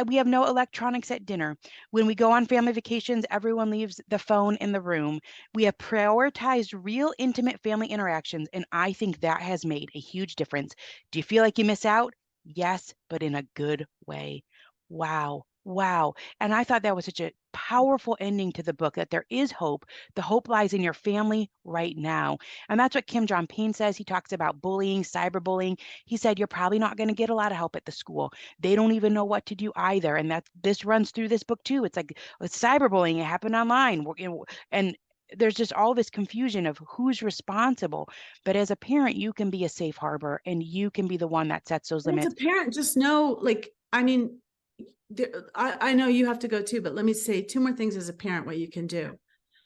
we have no electronics at dinner. When we go on family vacations, everyone leaves the phone in the room. We have prioritized real intimate family interactions, and I think that has made a huge difference. Do you feel like you miss out? Yes, but in a good way. Wow. Wow. And I thought that was such a powerful ending to the book, that there is hope. The hope lies in your family right now. And that's what Kim John Payne says. He talks about bullying, cyberbullying. He said, you're probably not going to get a lot of help at the school. They don't even know what to do either. And this runs through this book too. It's like it's cyberbullying. It happened online. And there's just all this confusion of who's responsible. But as a parent, you can be a safe harbor, and you can be the one that sets those limits. As a parent, just know, I know you have to go too, but let me say two more things as a parent, what you can do.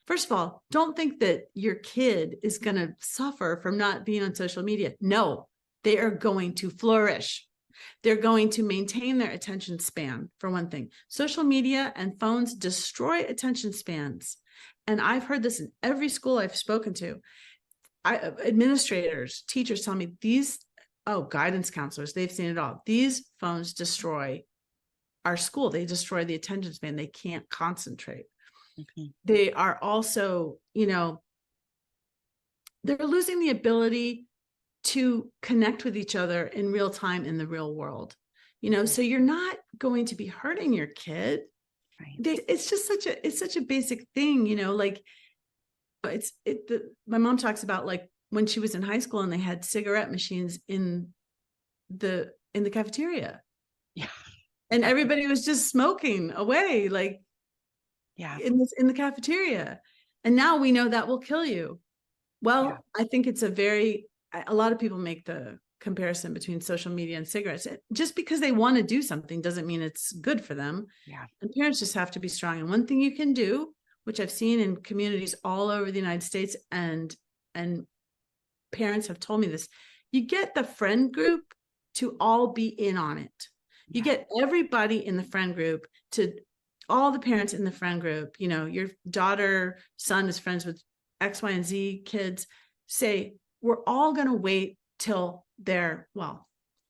First of all, don't think that your kid is going to suffer from not being on social media. No, they are going to flourish. They're going to maintain their attention span, for one thing. Social media and phones destroy attention spans. And I've heard this in every school I've spoken to. Administrators, teachers tell me guidance counselors, they've seen it all. These phones destroy our school. They destroy the attention span. They can't concentrate. Mm-hmm. They are also, they're losing the ability to connect with each other in real time in the real world. so you're not going to be hurting your kid. Right. It's just such a basic thing, like my mom talks about like when she was in high school and they had cigarette machines in the cafeteria. Yeah. And everybody was just smoking away, like in the cafeteria. And now we know that will kill you. Well, I think it's a lot of people make the comparison between social media and cigarettes. Just because they want to do something doesn't mean it's good for them. Yeah. And parents just have to be strong. And one thing you can do, which I've seen in communities all over the United States, and parents have told me this, you get the friend group to all be in on it. You get everybody in the friend group to all the parents in the friend group, your daughter, son is friends with X, Y, and Z kids, say, we're all going to wait till they're, well,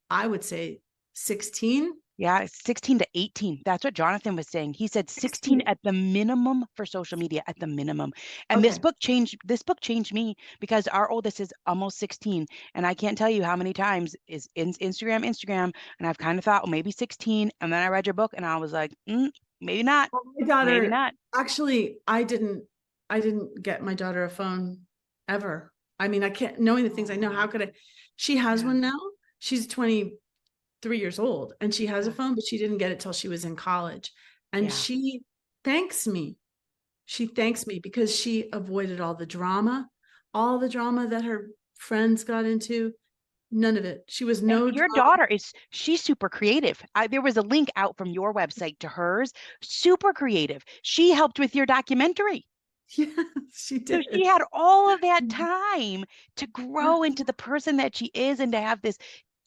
I would say 16. Yeah, 16 to 18. That's what Jonathan was saying. He said 16 at the minimum for social media, at the minimum. And this book changed me because our oldest is almost 16. And I can't tell you how many times is Instagram. And I've kind of thought, well, maybe 16. And then I read your book and I was like, maybe not. Well, my daughter, maybe not. Actually, I didn't get my daughter a phone ever. I mean, I can't, knowing the things I know, how could I? She has one now. She's 23 years old and she has a phone, but she didn't get it till she was in college. And she thanks me. She thanks me because she avoided all the drama that her friends got into. None of it. She was Your daughter she's super creative. There was a link out from your website to hers. Super creative. She helped with your documentary. Yes, she did. So she had all of that time to grow into the person that she is and to have this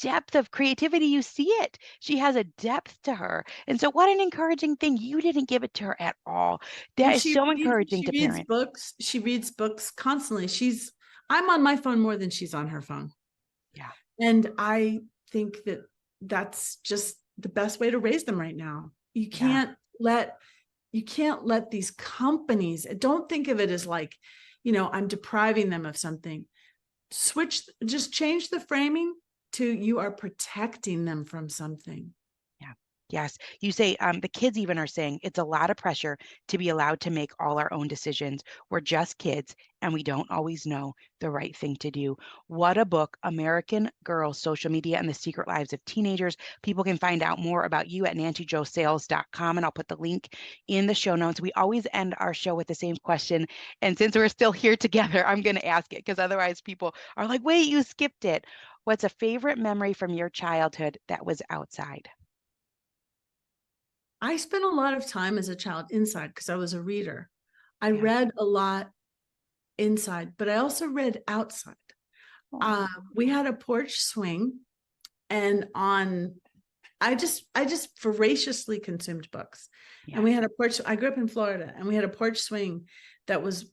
depth of creativity. You see it. She has a depth to her. And so what an encouraging thing. You didn't give it to her at all. That is so encouraging to parents. She reads books constantly. I'm on my phone more than she's on her phone. Yeah. And I think that that's just the best way to raise them right now. You can't let these companies, don't think of it as like, I'm depriving them of something. Just change the framing to you are protecting them from something. Yes. You say the kids even are saying it's a lot of pressure to be allowed to make all our own decisions. We're just kids and we don't always know the right thing to do. What a book, American Girls, Social Media and the Secret Lives of Teenagers. People can find out more about you at nancyjosales.com, and I'll put the link in the show notes. We always end our show with the same question. And since we're still here together, I'm going to ask it because otherwise people are like, wait, you skipped it. What's a favorite memory from your childhood that was outside? I spent a lot of time as a child inside because I was a reader. I read a lot inside, but I also read outside. We had a porch swing, and I just voraciously consumed books. And we had a porch. I grew up in Florida, and we had a porch swing that was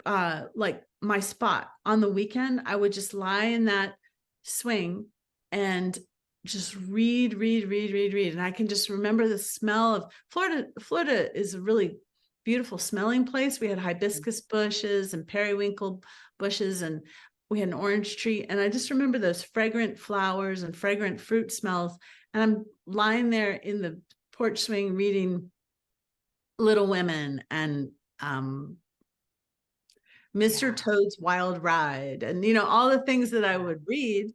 like my spot. On the weekend, I would just lie in that swing and just read. And I can just remember the smell of Florida. Florida is a really beautiful smelling place. We had hibiscus bushes and periwinkle bushes, and we had an orange tree. And I just remember those fragrant flowers and fragrant fruit smells. And I'm lying there in the porch swing reading Little Women and Mr. Toad's Wild Ride, and all the things that I would read.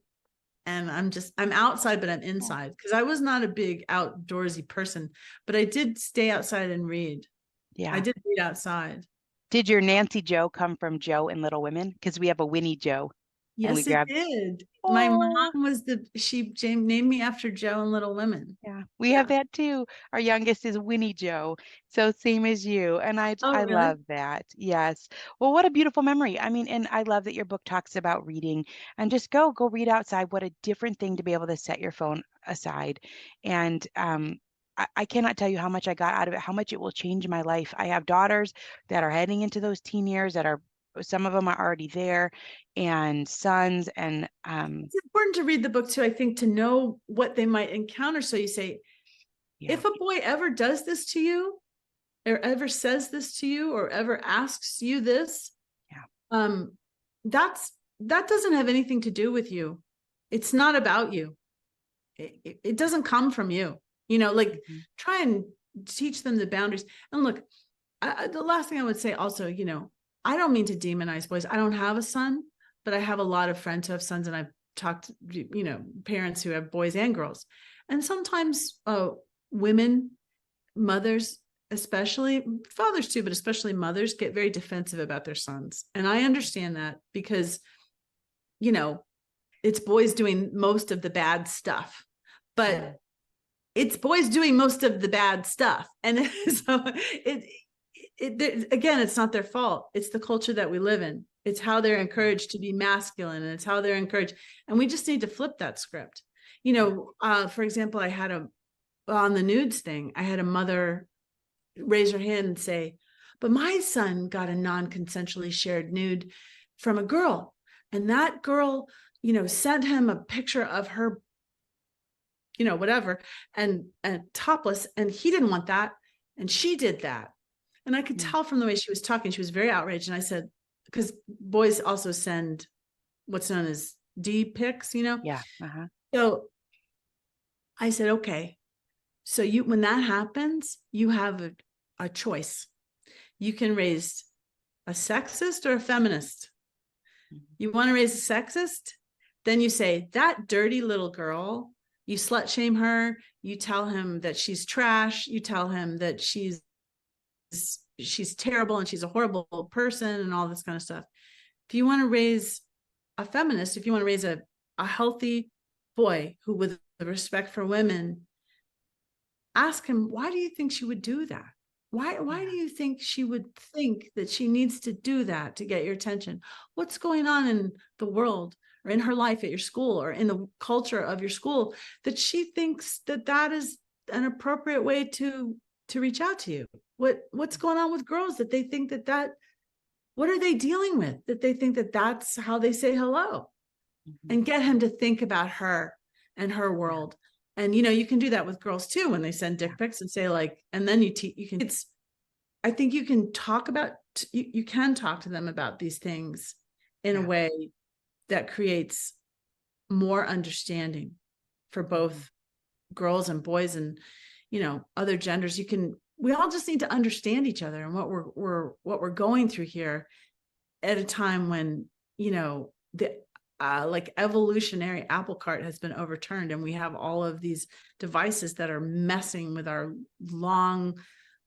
And I'm outside, but I'm inside because I was not a big outdoorsy person, but I did stay outside and read. Yeah. I did read outside. Did your Nancy Jo come from Jo in Little Women? Because we have a Winnie Jo. Yes, it did. Oh. My mom was she named me after Jo in Little Women. Yeah, we have that too. Our youngest is Winnie Jo. So same as you. And I really? love that. Yes. Well, what a beautiful memory. I mean, and I love that your book talks about reading, and just go read outside. What a different thing to be able to set your phone aside. And I cannot tell you how much I got out of it, how much it will change my life. I have daughters that are heading into those teen years some of them are already there, and sons. And it's important to read the book too, I think, to know what they might encounter. So you say, if a boy ever does this to you, or ever says this to you, or ever asks you this, that doesn't have anything to do with you. It's not about you. it doesn't come from you, like Mhm. try and teach them the boundaries. And look, the last thing I would say also, I don't mean to demonize boys. I don't have a son, but I have a lot of friends who have sons, and I've talked to, parents who have boys and girls. And sometimes women, mothers, especially fathers too, but especially mothers, get very defensive about their sons. And I understand that because, it's boys doing most of the bad stuff, but it's boys doing most of the bad stuff. And so again, it's not their fault. It's the culture that we live in. It's how they're encouraged to be masculine, and it's how they're encouraged. And we just need to flip that script. For example, I had on the nudes thing, I had a mother raise her hand and say, but my son got a non-consensually shared nude from a girl. And that girl, sent him a picture of her, whatever, and topless. And he didn't want that. And she did that. And I could tell from the way she was talking, she was very outraged. And I said, because boys also send what's known as D pics, Yeah. Uh-huh. So I said, okay. So when that happens, you have a choice. You can raise a sexist or a feminist. You want to raise a sexist? Then you say, that dirty little girl, you slut shame her. You tell him that she's trash. You tell him that she's terrible and she's a horrible person and all this kind of stuff. If you want to raise a feminist, if you want to raise a healthy boy who with respect for women, ask him, why do you think she would do that? Why do you think she would think that she needs to do that to get your attention? What's going on in the world or in her life at your school or in the culture of your school that she thinks that is an appropriate way to reach out to you? What's going on with girls that they think that what are they dealing with that they think that that's how they say hello? And get him to think about her and her world. And, you can do that with girls too, when they send dick pics and say and then I think you can talk you can talk to them about these things in a way that creates more understanding for both girls and boys and, other genders. We all just need to understand each other and what we're going through here at a time when, the evolutionary apple cart has been overturned, and we have all of these devices that are messing with our long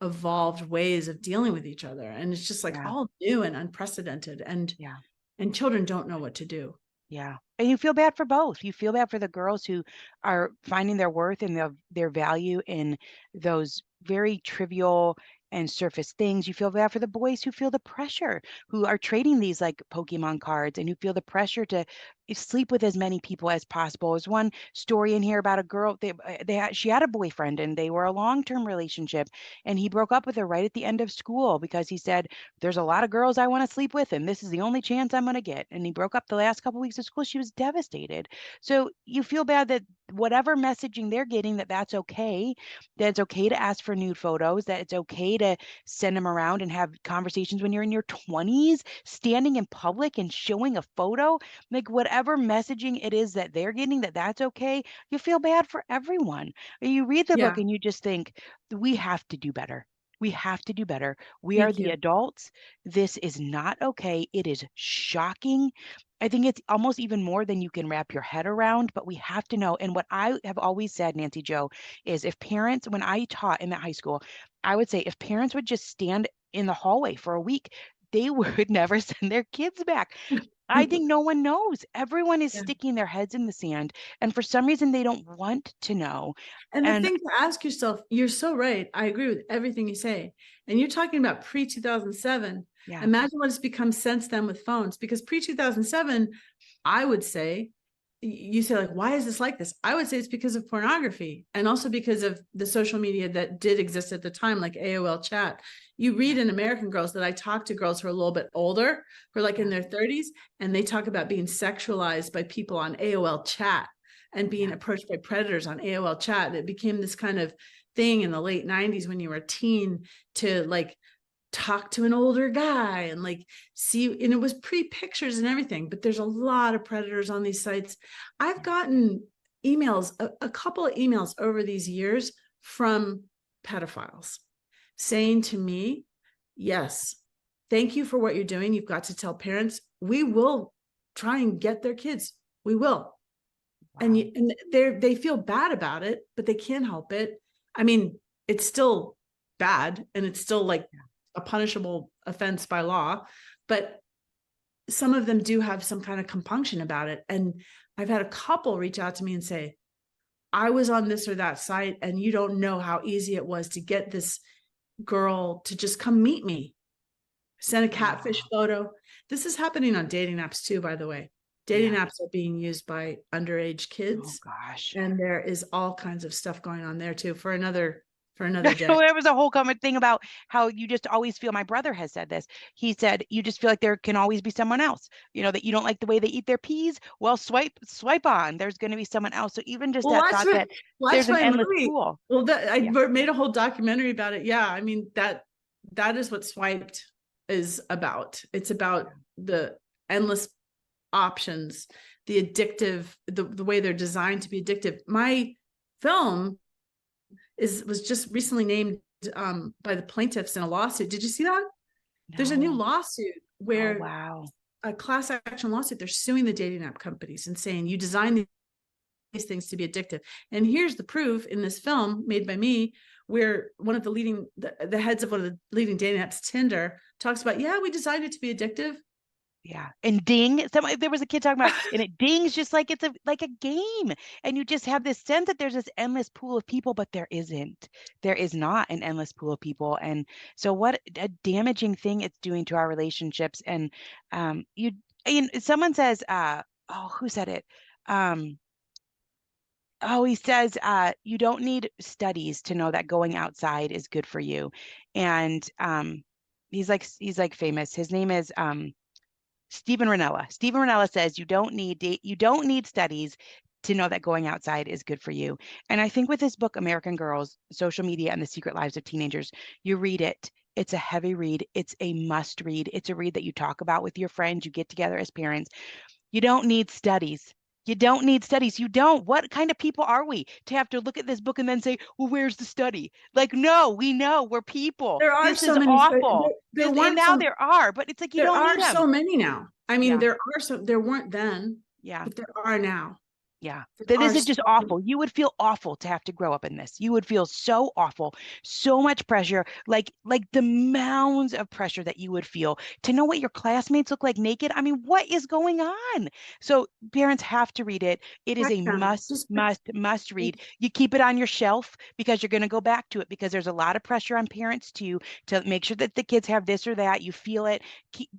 evolved ways of dealing with each other. And it's just all new and unprecedented. And children don't know what to do. Yeah. And you feel bad for both. You feel bad for the girls who are finding their worth and their value in those very trivial and surface things. You feel bad for the boys who feel the pressure, who are trading these like Pokemon cards and who feel the pressure to sleep with as many people as possible. There's one story in here about a girl, she had a boyfriend and they were a long-term relationship, and he broke up with her right at the end of school because he said, there's a lot of girls I want to sleep with, and this is the only chance I'm going to get. And he broke up the last couple weeks of school. She was devastated. So you feel bad that whatever messaging they're getting, that's okay, that it's okay to ask for nude photos, that it's okay to send them around and have conversations when you're in your 20s, standing in public and showing a photo, like whatever messaging it is that they're getting, that's okay. You feel bad for everyone. You read the book and you just think, we have to do better. We have to do better. We are Thank the you. adults. This is not okay. It is shocking. I think it's almost even more than you can wrap your head around, but we have to know. And what I have always said, Nancy Jo, is if parents, when I taught in that high school, I would say if parents would just stand in the hallway for a week, they would never send their kids back. I think no one knows. Everyone is Yeah. sticking their heads in the sand, and for some reason they don't want to know. And the And thing to ask yourself, you're so right. I agree with everything you say. And you're talking about pre-2007. yeah, Imagine what it's become since then with phones, because pre-2007, I would say, you say why is this like this? I would say it's because of pornography and also because of the social media that did exist at the time, like AOL chat. You read in American Girls that I talk to girls who are a little bit older, who are in their 30s, and they talk about being sexualized by people on AOL chat and being approached by predators on AOL chat. It became this kind of thing in the late 90s when you were a teen to talk to an older guy and see, and it was pre-pictures and everything, but there's a lot of predators on these sites. I've gotten emails, a couple of emails over these years from pedophiles saying to me, yes, thank you for what you're doing. You've got to tell parents, we will try and get their kids. We will. Wow. And they feel bad about it, but they can't help it. I mean, it's still bad and it's still like a punishable offense by law, but some of them do have some kind of compunction about it. And I've had a couple reach out to me and say, I was on this or that site and you don't know how easy it was to get this girl to just come meet me. Send a catfish photo. This is happening on dating apps too, by the way. Dating apps are being used by underage kids. Oh gosh. And there is all kinds of stuff going on there too for another day. There was a whole comment thing about how you just always feel, my brother has said this. He said, you just feel like there can always be someone else, you know, that you don't like the way they eat their peas. Well, swipe on, there's going to be someone else. So even just that thought that there's an endless pool. Well, I made a whole documentary about it. Yeah. I mean, that is what Swiped is about. It's about the endless options, the addictive, the way they're designed to be addictive. My film was just recently named by the plaintiffs in a lawsuit. Did you see that? No. There's a new lawsuit where a class action lawsuit, they're suing the dating app companies and saying you designed these things to be addictive. And here's the proof in this film made by me, where one of the leading, the heads of one of the leading dating apps, Tinder, talks about, yeah, we designed it to be addictive. Yeah. And ding, there was a kid talking about, and it dings just like it's like a game. And you just have this sense that there's this endless pool of people, but there isn't. There is not an endless pool of people. And so what a damaging thing it's doing to our relationships. And someone says, who said it? He says, you don't need studies to know that going outside is good for you. And he's like famous. His name is Steven Rinella. Steven Rinella says you don't need studies to know that going outside is good for you. And I think with this book, American Girls, Social Media and the Secret Lives of Teenagers, you read it. It's a heavy read. It's a must read. It's a read that you talk about with your friends. You get together as parents. You don't need studies. You don't need studies. You don't. What kind of people are we to have to look at this book and then say, well, where's the study? Like, no, we know we're people. There are this so is many. Awful. There are, but it's like you don't need them. There are so many now. I mean, there weren't then. Yeah. But there are now. Yeah. This is just awful. You would feel awful to have to grow up in this. You would feel so awful, so much pressure, like the mounds of pressure that you would feel to know what your classmates look like naked. I mean, what is going on? So parents have to read it. It is a must read. You keep it on your shelf because you're going to go back to it because there's a lot of pressure on parents to make sure that the kids have this or that. You feel it.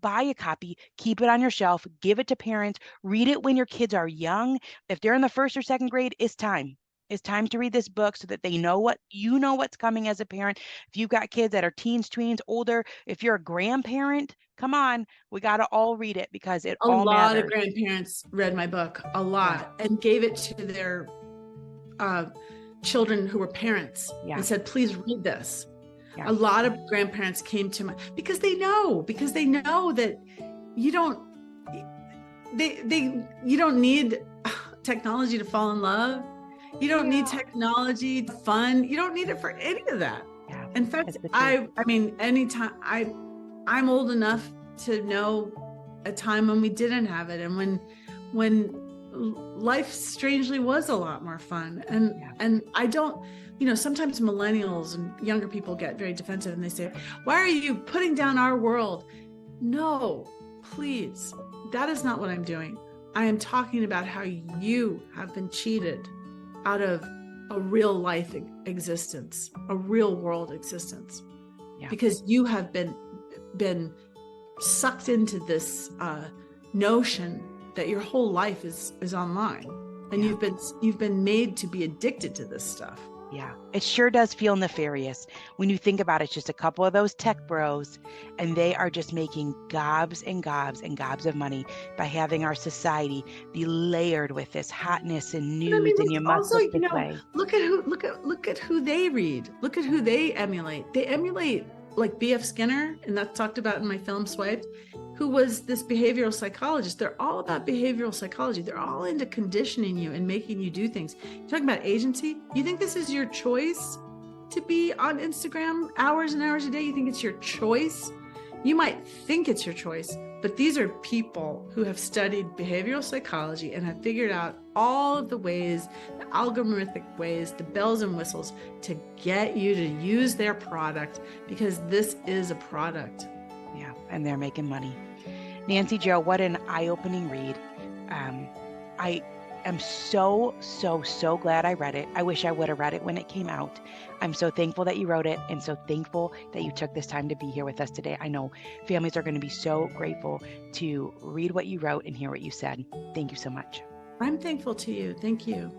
Buy a copy, keep it on your shelf, give it to parents, read it when your kids are young. If they're in the first or second grade, it's time. It's time to read this book so that they know what's coming as a parent. If you've got kids that are teens, tweens, older, if you're a grandparent, come on, we got to all read it because it all matters. A lot of grandparents read my book, a lot, and gave it to their children who were parents and said, please read this. A lot of grandparents came to because they know that you don't need technology to fall in love. You don't need technology to fun. You don't need it for any of that. Yeah, in fact, I mean, anytime I'm old enough to know a time when we didn't have it and when life strangely was a lot more fun. And I don't, sometimes millennials and younger people get very defensive and they say, why are you putting down our world? No, please. That is not what I'm doing. I am talking about how you have been cheated out of a real life existence, a real world existence, because you have been sucked into this notion that your whole life is online, and you've been made to be addicted to this stuff. Yeah, it sure does feel nefarious when you think about it. It's just a couple of those tech bros, and they are just making gobs and gobs and gobs of money by having our society be layered with this hotness and news. And you must look this way. Look at who they read. Look at who they emulate. They emulate like B.F. Skinner, and that's talked about in my film Swiped. who was this behavioral psychologist. They're all about behavioral psychology. They're all into conditioning you and making you do things. You're talking about agency. You think this is your choice to be on Instagram hours and hours a day? You think it's your choice? You might think it's your choice, but these are people who have studied behavioral psychology and have figured out all of the ways, the algorithmic ways, the bells and whistles to get you to use their product, because this is a product. Yeah, and they're making money. Nancy Jo, what an eye-opening read. I am so glad I read it. I wish I would have read it when it came out. I'm so thankful that you wrote it, and so thankful that you took this time to be here with us today. I know families are going to be so grateful to read what you wrote and hear what you said. Thank you so much. I'm thankful to you. Thank you.